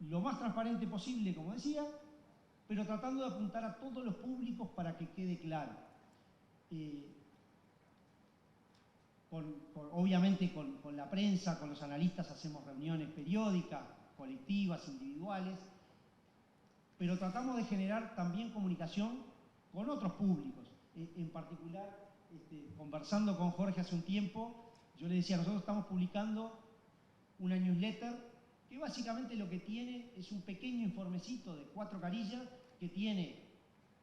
lo más transparente posible, como decía, pero tratando de apuntar a todos los públicos para que quede claro. Obviamente con la prensa, con los analistas hacemos reuniones periódicas, colectivas, individuales, pero tratamos de generar también comunicación con otros públicos. En particular, conversando con Jorge hace un tiempo, yo le decía, nosotros estamos publicando una newsletter que básicamente lo que tiene es un pequeño informecito de 4 carillas que tiene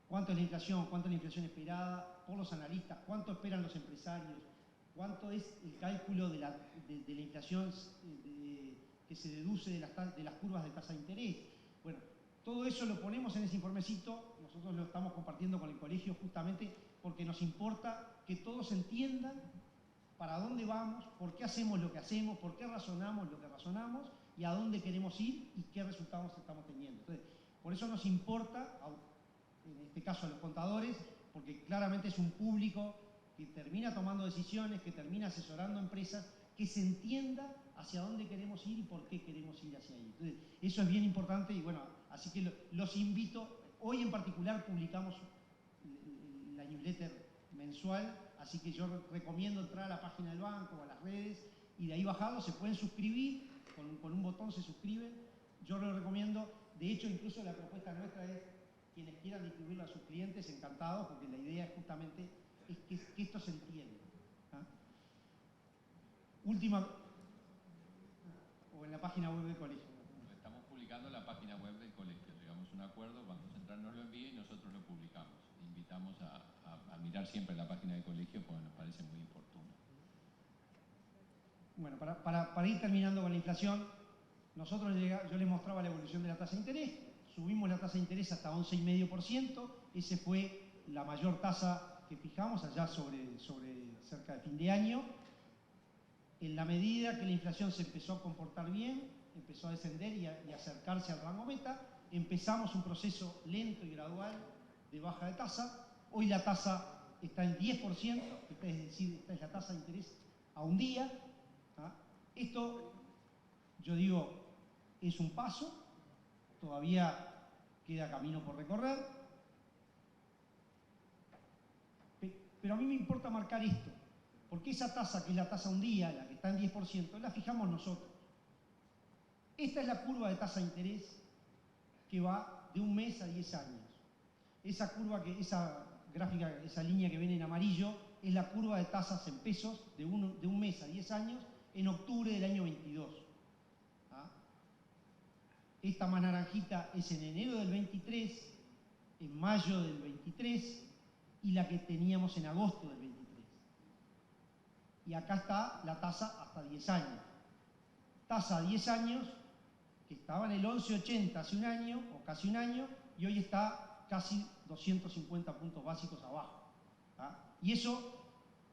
cuánto es la inflación, cuánto es la inflación esperada por los analistas, cuánto esperan los empresarios, cuánto es el cálculo de la inflación que se deduce de las curvas de tasa de interés. Bueno, todo eso lo ponemos en ese informecito, nosotros lo estamos compartiendo con el colegio justamente porque nos importa que todos entiendan para dónde vamos, por qué hacemos lo que hacemos, por qué razonamos lo que razonamos y a dónde queremos ir y qué resultados estamos teniendo. Entonces, por eso nos importa, en este caso a los contadores, porque claramente es un público que termina tomando decisiones, que termina asesorando empresas, que se entienda hacia dónde queremos ir y por qué queremos ir hacia ahí. Entonces, eso es bien importante y bueno, así que los invito. Hoy en particular publicamos la newsletter mensual, así que yo recomiendo entrar a la página del banco o a las redes y de ahí bajarlo, se pueden suscribir, con un botón se suscriben, yo lo recomiendo. De hecho, incluso la propuesta nuestra es quienes quieran distribuirlo a sus clientes, encantados, porque la idea es justamente que esto se entienda. Última, o en la página web del colegio. Estamos publicando en la página web del colegio. Llegamos a un acuerdo, Banco Central nos lo envía y nosotros lo publicamos. Invitamos a mirar siempre la página del colegio porque nos parece muy oportuno. Bueno, para ir terminando con la inflación, yo les mostraba la evolución de la tasa de interés, subimos la tasa de interés hasta 11,5%, ese fue la mayor tasa que fijamos allá sobre cerca de fin de año. En la medida que la inflación se empezó a comportar bien, empezó a descender y a acercarse al rango meta, empezamos un proceso lento y gradual de baja de tasa. Hoy la tasa está en 10%, es decir, esta es la tasa de interés a un día. Esto, yo digo, es un paso, todavía queda camino por recorrer, pero a mí me importa marcar esto, porque esa tasa, que es la tasa a un día, la que está en 10%, la fijamos nosotros. Esta es la curva de tasa de interés que va de un mes a 10 años. Esa gráfica, esa línea que viene en amarillo, es la curva de tasas en pesos de un mes a 10 años en octubre del año 22. Esta más naranjita es en enero del 23, en mayo del 23 y la que teníamos en agosto del 23. Y acá está la tasa hasta 10 años. Tasa a 10 años que estaba en el 11,80 hace un año o casi un año y hoy está casi 250 puntos básicos abajo. Y eso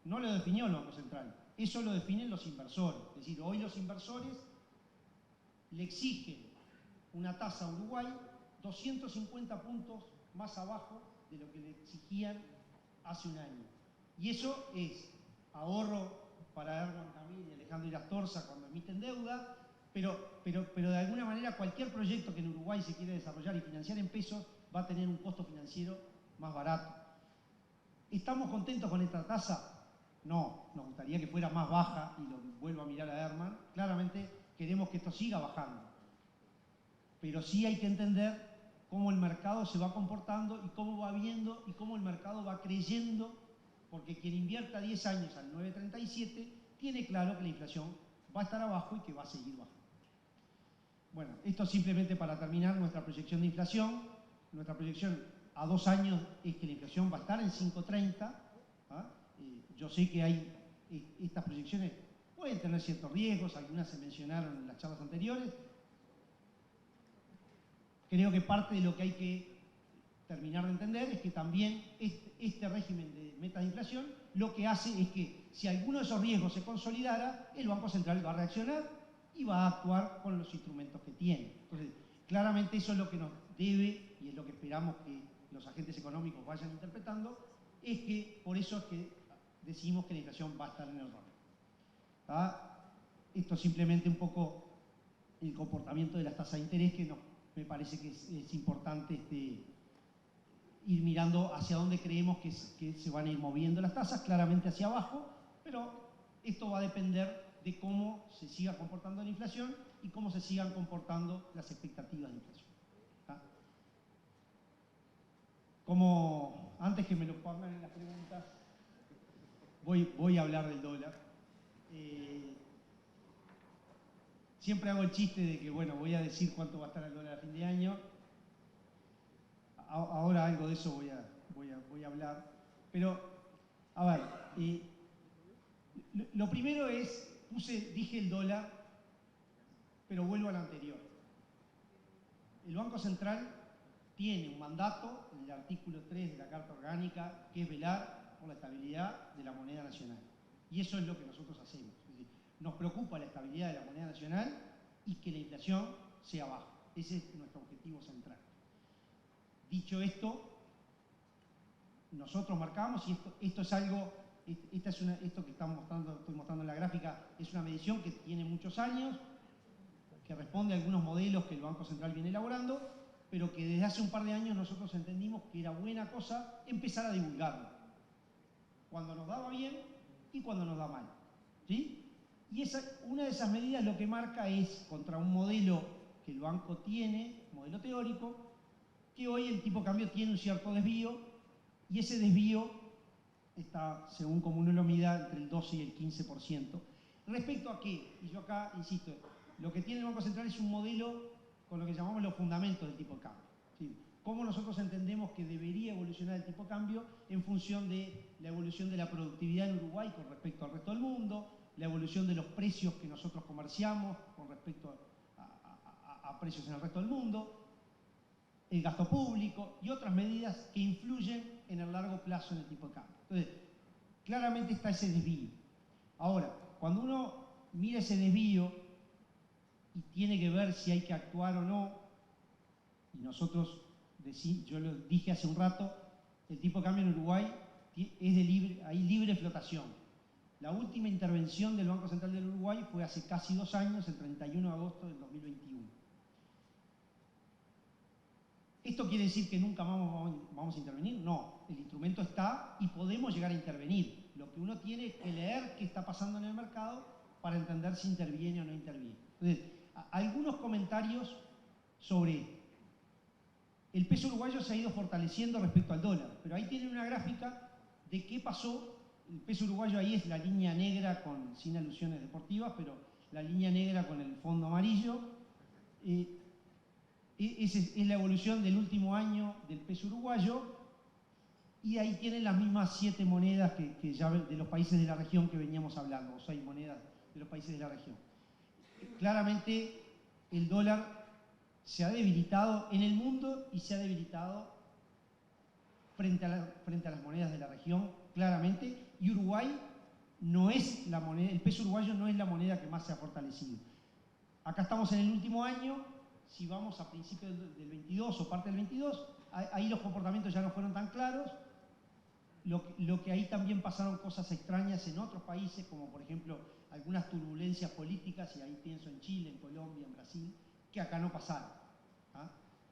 no lo definió el Banco Central, eso lo definen los inversores. Es decir, hoy los inversores le exigen una tasa a Uruguay 250 puntos más abajo de lo que le exigían hace un año. Y eso es ahorro para Erwan Camil y Alejandro Irastorza cuando emiten deuda, pero de alguna manera cualquier proyecto que en Uruguay se quiere desarrollar y financiar en pesos va a tener un costo financiero más barato. ¿Estamos contentos con esta tasa? No, nos gustaría que fuera más baja y lo vuelvo a mirar a Erman. Claramente queremos que esto siga bajando. Pero sí hay que entender cómo el mercado se va comportando y cómo va viendo y cómo el mercado va creyendo, porque quien invierta 10 años al 9,37 tiene claro que la inflación va a estar abajo y que va a seguir bajando. Bueno, esto simplemente para terminar nuestra proyección de inflación. Nuestra proyección a 2 años es que la inflación va a estar en 5,30. Yo sé que estas proyecciones pueden tener ciertos riesgos, algunas se mencionaron en las charlas anteriores. Creo que parte de lo que hay que terminar de entender es que también este régimen de metas de inflación lo que hace es que si alguno de esos riesgos se consolidara, el Banco Central va a reaccionar y va a actuar con los instrumentos que tiene. Entonces, claramente eso es lo que nos debe y es lo que esperamos los agentes económicos vayan interpretando, es que por eso es que decimos que la inflación va a estar en el rango. Esto es simplemente un poco el comportamiento de las tasas de interés que me parece que es importante ir mirando hacia dónde creemos que se van a ir moviendo las tasas, claramente hacia abajo, pero esto va a depender de cómo se siga comportando la inflación y cómo se sigan comportando las expectativas de inflación. Como antes que me lo pongan en las preguntas, voy a hablar del dólar. Siempre hago el chiste de que, bueno, voy a decir cuánto va a estar el dólar a fin de año. Ahora algo de eso voy a hablar. Pero, a ver, lo primero es, dije el dólar, pero vuelvo al anterior. El Banco Central tiene un mandato, en el artículo 3 de la Carta Orgánica, que es velar por la estabilidad de la moneda nacional. Y eso es lo que nosotros hacemos. Es decir, nos preocupa la estabilidad de la moneda nacional y que la inflación sea baja. Ese es nuestro objetivo central. Dicho esto, nosotros marcamos, y esto es algo, esto que estoy mostrando en la gráfica, es una medición que tiene muchos años, que responde a algunos modelos que el Banco Central viene elaborando, pero que desde hace un par de años nosotros entendimos que era buena cosa empezar a divulgarlo. Cuando nos daba bien y cuando nos da mal. ¿Sí? Y una de esas medidas lo que marca es contra un modelo que el banco tiene, modelo teórico, que hoy el tipo de cambio tiene un cierto desvío, y ese desvío está, según como uno lo mida, entre el 12 y el 15%. ¿Respecto a qué? Y yo acá, insisto, lo que tiene el Banco Central es un modelo con lo que llamamos los fundamentos del tipo de cambio. ¿Sí? Cómo nosotros entendemos que debería evolucionar el tipo de cambio en función de la evolución de la productividad en Uruguay con respecto al resto del mundo, la evolución de los precios que nosotros comerciamos con respecto a precios en el resto del mundo, el gasto público y otras medidas que influyen en el largo plazo en el tipo de cambio. Entonces, claramente está ese desvío. Ahora, cuando uno mira ese desvío y tiene que ver si hay que actuar o no, y nosotros, yo lo dije hace un rato, el tipo de cambio en Uruguay hay libre flotación. La última intervención del Banco Central del Uruguay fue hace casi 2 años, el 31 de agosto del 2021. ¿Esto quiere decir que nunca vamos a intervenir? No, el instrumento está y podemos llegar a intervenir. Lo que uno tiene que leer qué está pasando en el mercado para entender si interviene o no interviene. Entonces, algunos comentarios sobre el peso uruguayo se ha ido fortaleciendo respecto al dólar, pero ahí tienen una gráfica de qué pasó. El peso uruguayo ahí es la línea negra sin alusiones deportivas, pero la línea negra con el fondo amarillo. Esa es la evolución del último año del peso uruguayo, y ahí tienen las mismas 7 monedas que ya de los países de la región que veníamos hablando, o 6 monedas de los países de la región. Claramente el dólar se ha debilitado en el mundo y se ha debilitado frente a las monedas de la región, claramente, y Uruguay no es la moneda, el peso uruguayo no es la moneda que más se ha fortalecido. Acá estamos en el último año. Si vamos a principios del 22 o parte del 22, ahí los comportamientos ya no fueron tan claros. Lo que ahí también pasaron cosas extrañas en otros países, como por ejemplo algunas turbulencias políticas, y ahí pienso en Chile, en Colombia, en Brasil, que acá no pasaron.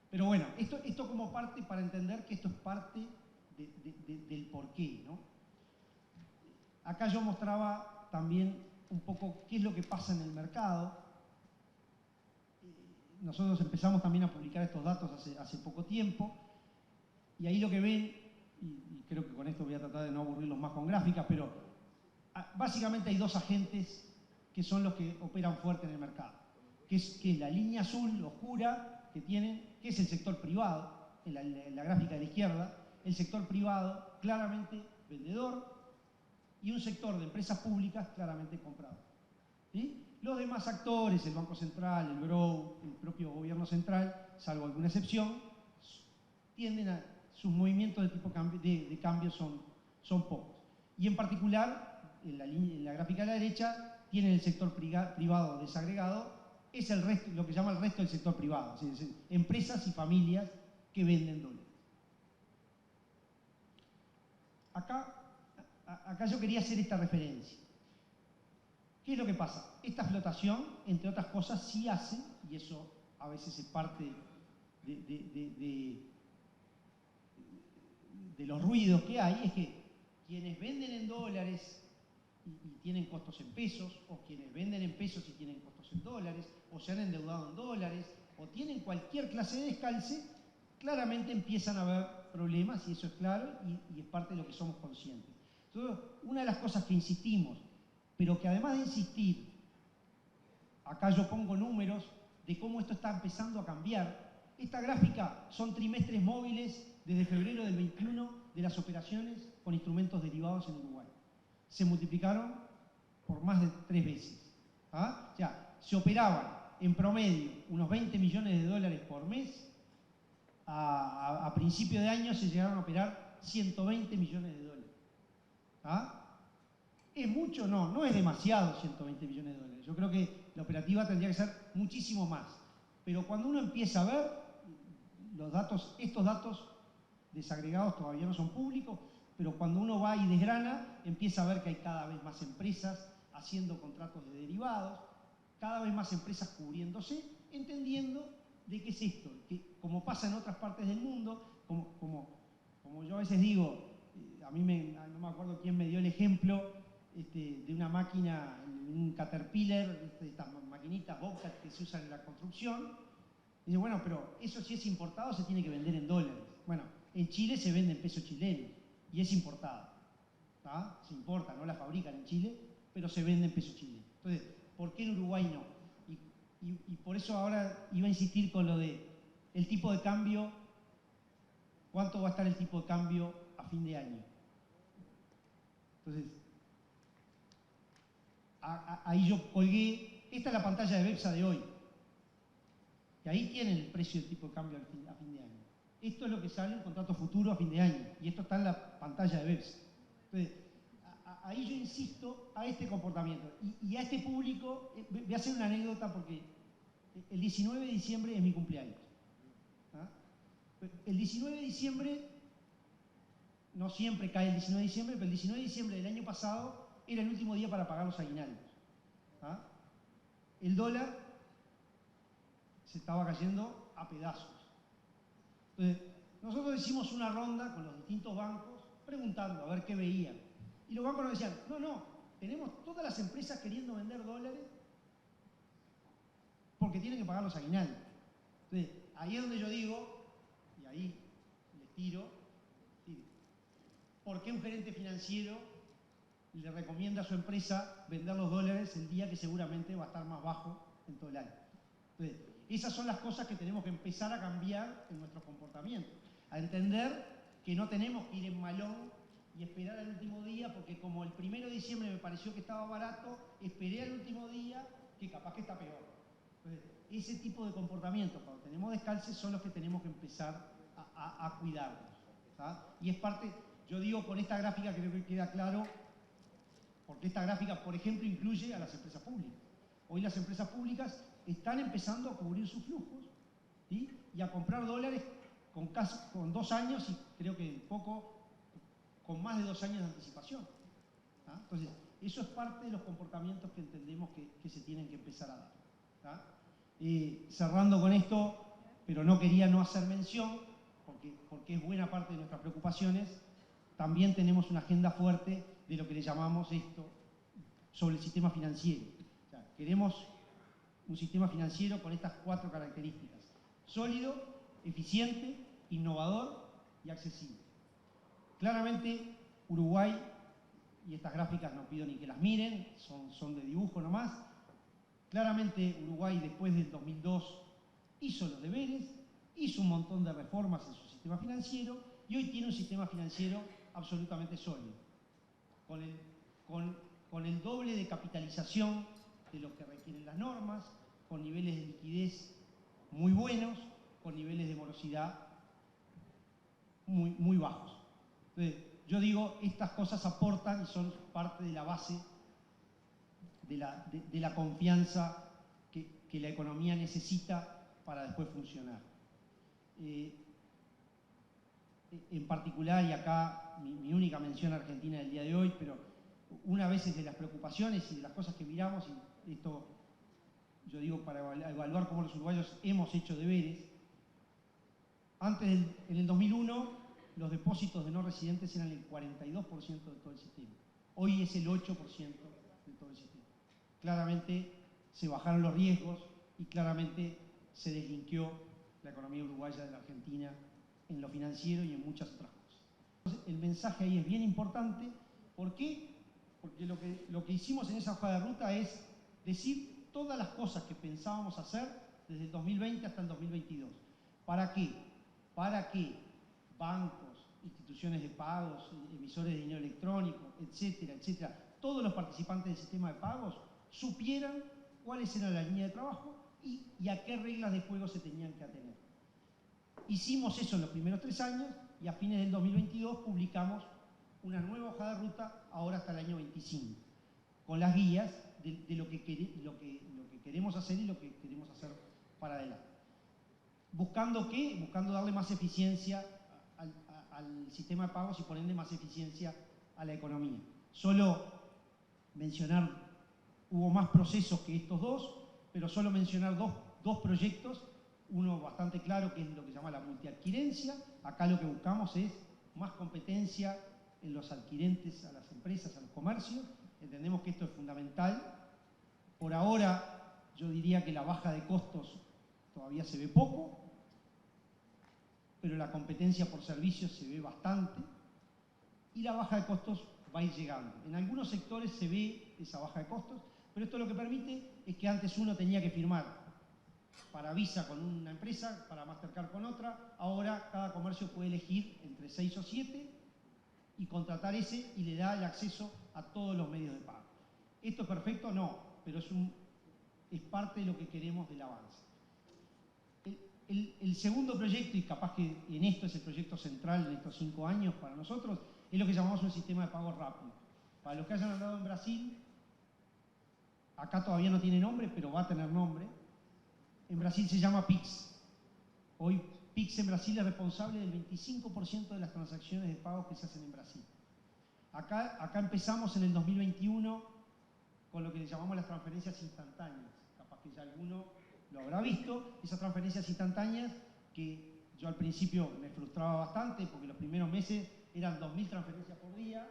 Pero bueno, esto como parte para entender que esto es parte del porqué, ¿no? Acá yo mostraba también un poco qué es lo que pasa en el mercado. Nosotros empezamos también a publicar estos datos hace poco tiempo, y ahí lo que ven, y creo que con esto voy a tratar de no aburrirlos más con gráficas, pero básicamente hay 2 agentes que son los que operan fuerte en el mercado, que es la línea azul oscura que tienen, que es el sector privado, en la gráfica de la izquierda, el sector privado claramente vendedor y un sector de empresas públicas claramente comprador. ¿Sí? Los demás actores, el Banco Central, el BROW, el propio gobierno central, salvo alguna excepción, sus movimientos de tipo de cambio son pocos. Y en particular, en la gráfica de la derecha, tienen el sector privado desagregado, es el resto, lo que llama el resto del sector privado, es decir, empresas y familias que venden dólares. acá yo quería hacer esta referencia. ¿Qué es lo que pasa? Esta flotación, entre otras cosas, sí hace, y eso a veces es parte de los ruidos que hay, es que quienes venden en dólares y tienen costos en pesos, o quienes venden en pesos y tienen costos en dólares, o se han endeudado en dólares, o tienen cualquier clase de descalce, claramente empiezan a haber problemas, y eso es claro, y es parte de lo que somos conscientes. Entonces, una de las cosas que insistimos, pero que además de insistir, acá yo pongo números de cómo esto está empezando a cambiar. Esta gráfica son trimestres móviles desde febrero del 21 de las operaciones con instrumentos derivados en Uruguay. Se multiplicaron por más de 3 veces. ¿Ah? O sea, se operaban en promedio unos 20 millones de dólares por mes. A principio de año se llegaron a operar 120 millones de dólares. ¿Ah? ¿Es mucho? No, no es demasiado 120 millones de dólares. Yo creo que la operativa tendría que ser muchísimo más. Pero cuando uno empieza a ver los datos, estos datos desagregados todavía no son públicos, pero cuando uno va y desgrana, empieza a ver que hay cada vez más empresas haciendo contratos de derivados, cada vez más empresas cubriéndose, entendiendo de qué es esto, que como pasa en otras partes del mundo, como yo a veces digo, no me acuerdo quién me dio el ejemplo de una máquina, un Caterpillar, estas maquinitas Bobcat que se usan en la construcción. Y dice, bueno, pero eso si es importado se tiene que vender en dólares. Bueno, en Chile se vende en peso chileno y es importado. ¿Tá? Se importa, no la fabrican en Chile, pero se vende en peso chileno. Entonces, ¿por qué en Uruguay no? Y por eso ahora iba a insistir con lo de el tipo de cambio, cuánto va a estar el tipo de cambio a fin de año. Entonces, ahí yo colgué, esta es la pantalla de BEPSA de hoy. Y ahí tienen el precio del tipo de cambio a fin de año. Esto es lo que sale en contrato futuro a fin de año. Y esto está en la pantalla de BEPSA. Entonces, ahí yo insisto a este comportamiento. Y a este público, voy a hacer una anécdota porque el 19 de diciembre es mi cumpleaños. ¿Ah? El 19 de diciembre, no siempre cae el 19 de diciembre, pero el 19 de diciembre del año pasado era el último día para pagar los aguinaldos. ¿Ah? El dólar se estaba cayendo a pedazos. Entonces, nosotros hicimos una ronda con los distintos bancos preguntando a ver qué veían. Y los bancos nos decían, no, tenemos todas las empresas queriendo vender dólares porque tienen que pagar los aguinaldos. Entonces, ahí es donde yo digo, y ahí les tiro, ¿por qué un gerente financiero le recomienda a su empresa vender los dólares el día que seguramente va a estar más bajo en todo el año? Entonces, esas son las cosas que tenemos que empezar a cambiar en nuestro comportamiento. A entender que no tenemos que ir en malón y esperar al último día, porque como el 1 de diciembre me pareció que estaba barato, esperé al último día que capaz que está peor. Entonces, ese tipo de comportamientos, cuando tenemos descalces, son los que tenemos que empezar a cuidarnos. ¿Tá? Y es parte, yo digo con esta gráfica creo que queda claro, porque esta gráfica, por ejemplo, incluye a las empresas públicas. Hoy las empresas públicas están empezando a cubrir sus flujos, ¿sí? Y a comprar dólares con 2 años y creo que con más de 2 años de anticipación. ¿Tá? Entonces, eso es parte de los comportamientos que entendemos que se tienen que empezar a dar. ¿Tá? Cerrando con esto, pero no quería no hacer mención, porque es buena parte de nuestras preocupaciones, también tenemos una agenda fuerte de lo que le llamamos esto sobre el sistema financiero. O sea, queremos un sistema financiero con estas 4 características: sólido, eficiente, innovador y accesible. Claramente, Uruguay, y estas gráficas no pido ni que las miren, son de dibujo nomás, claramente Uruguay después del 2002 hizo los deberes, hizo un montón de reformas en su sistema financiero y hoy tiene un sistema financiero absolutamente sólido, con el doble de capitalización de lo que requieren las normas, con niveles de liquidez muy buenos, con niveles de morosidad muy, muy bajos. Entonces, yo digo, estas cosas aportan y son parte de la base de la confianza que la economía necesita para después funcionar. en particular, y acá mi única mención a Argentina del día de hoy, pero una vez de las preocupaciones y de las cosas que miramos, y esto yo digo para evaluar cómo los uruguayos hemos hecho deberes. Antes, en el 2001, los depósitos de no residentes eran el 42% de todo el sistema. Hoy es el 8% de todo el sistema. Claramente se bajaron los riesgos y claramente se deslinqueó la economía uruguaya de la Argentina en lo financiero y en muchas otras cosas. Entonces, el mensaje ahí es bien importante. ¿Por qué? Porque lo que hicimos en esa hoja de ruta es decir todas las cosas que pensábamos hacer desde el 2020 hasta el 2022. ¿Para qué? Para que bancos, instituciones de pagos, emisores de dinero electrónico, etcétera, etcétera, todos los participantes del sistema de pagos supieran cuáles eran la línea de trabajo y a qué reglas de juego se tenían que atener. Hicimos eso en los primeros 3 años y a fines del 2022 publicamos una nueva hoja de ruta, ahora hasta el año 25, con las guías de lo que queremos hacer y lo que queremos hacer para adelante. ¿Buscando qué? Buscando darle más eficiencia al sistema de pagos y ponerle más eficiencia a la economía. Solo mencionar, hubo más procesos que estos dos, pero solo mencionar dos proyectos, uno bastante claro que es lo que se llama la multiadquirencia. Acá lo que buscamos es más competencia en los adquirentes, a las empresas, a los comercios. Entendemos que esto es fundamental. Por ahora, yo diría que la baja de costos todavía se ve poco, pero la competencia por servicios se ve bastante y la baja de costos va a ir llegando. En algunos sectores se ve esa baja de costos, pero esto lo que permite es que antes uno tenía que firmar para Visa con una empresa, para Mastercard con otra. Ahora cada comercio puede elegir entre 6 o 7 y contratar ese y le da el acceso a todos los medios de pago. ¿Esto es perfecto? No, pero es parte de lo que queremos del avance. El segundo proyecto, y capaz que en esto es el proyecto central de estos 5 años para nosotros, es lo que llamamos un sistema de pagos rápido. Para los que hayan andado en Brasil, acá todavía no tiene nombre, pero va a tener nombre. En Brasil se llama Pix. Hoy Pix en Brasil es responsable del 25% de las transacciones de pagos que se hacen en Brasil. Acá empezamos en el 2021 con lo que le llamamos las transferencias instantáneas. Capaz que ya alguno lo habrá visto. Esas transferencias instantáneas que yo al principio me frustraba bastante porque los primeros meses eran 2.000 transferencias por día.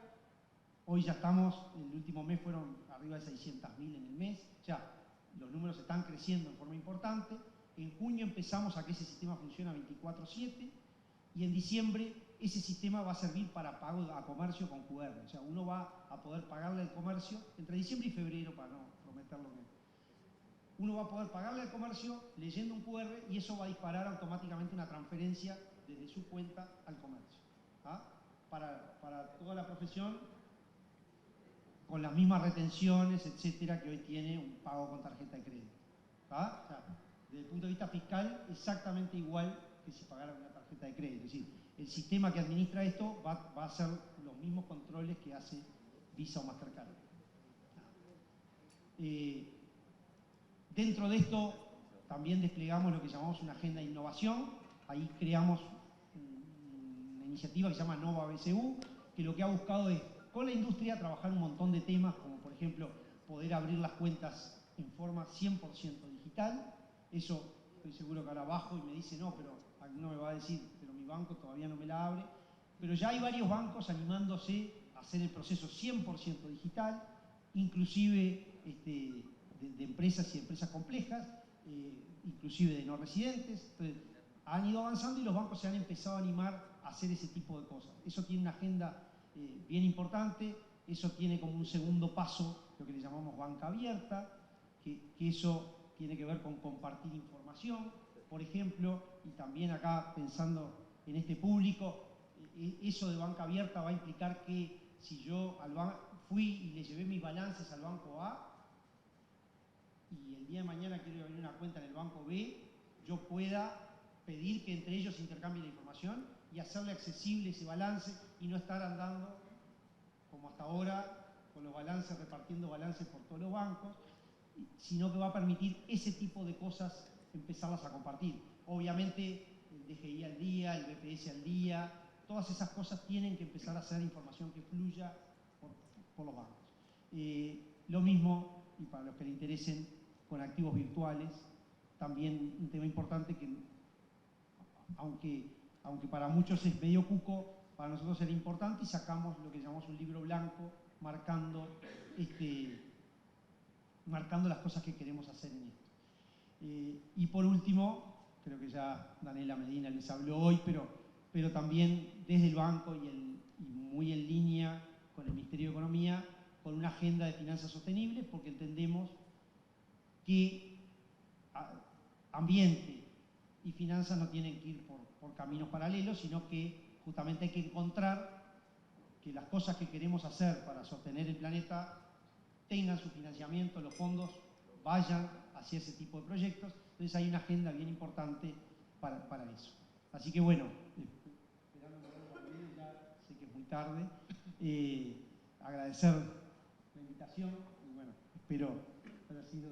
Hoy ya estamos, el último mes fueron arriba de 600.000 en el mes. O sea, los números están creciendo en forma importante. En junio empezamos a que ese sistema funcione 24/7 y en diciembre ese sistema va a servir para pago a comercio con QR. O sea, uno va a poder pagarle al comercio entre diciembre y febrero, para no prometerlo bien. Uno va a poder pagarle al comercio leyendo un QR y eso va a disparar automáticamente una transferencia desde su cuenta al comercio. ¿Ah? Para toda la profesión, con las mismas retenciones, etcétera, que hoy tiene un pago con tarjeta de crédito. ¿Ah? O sea, desde el punto de vista fiscal, exactamente igual que si pagara una tarjeta de crédito. Es decir, el sistema que administra esto va a hacer los mismos controles que hace Visa o Mastercard. Dentro de esto también desplegamos lo que llamamos una agenda de innovación. Ahí creamos una iniciativa que se llama Nova BCU, que lo que ha buscado es, con la industria, trabajar un montón de temas, como por ejemplo, poder abrir las cuentas en forma 100% digital. Eso estoy seguro que ahora bajo y me dice, no, pero alguno me va a decir, pero mi banco todavía no me la abre. Pero ya hay varios bancos animándose a hacer el proceso 100% digital, inclusive de empresas y empresas complejas, inclusive de no residentes. Entonces, han ido avanzando y los bancos se han empezado a animar a hacer ese tipo de cosas. Eso tiene una agenda bien importante. Eso tiene como un segundo paso lo que le llamamos banca abierta, que eso tiene que ver con compartir información, por ejemplo, y también acá pensando en este público, eso de banca abierta va a implicar que si yo fui y le llevé mis balances al banco A y el día de mañana quiero abrir una cuenta en el banco B, yo pueda pedir que entre ellos intercambien la información y hacerle accesible ese balance y no estar andando como hasta ahora con los balances, repartiendo balances por todos los bancos, sino que va a permitir ese tipo de cosas empezarlas a compartir. Obviamente el DGI al día, el BPS al día, todas esas cosas tienen que empezar a ser información que fluya por los bancos. Lo mismo, y para los que le interesen, con activos virtuales, también un tema importante que, aunque para muchos es medio cuco, para nosotros era importante, y sacamos lo que llamamos un libro blanco marcando las cosas que queremos hacer en esto. Y por último, creo que ya Daniela Medina les habló hoy, pero también desde el banco y muy en línea con el Ministerio de Economía, con una agenda de finanzas sostenibles, porque entendemos que ambiente y finanzas no tienen que ir por caminos paralelos, sino que justamente hay que encontrar que las cosas que queremos hacer para sostener el planeta tengan su financiamiento, los fondos vayan hacia ese tipo de proyectos. Entonces hay una agenda bien importante para eso. Así que bueno, esperando ya sé que es muy tarde, agradecer la invitación y bueno, espero haber sido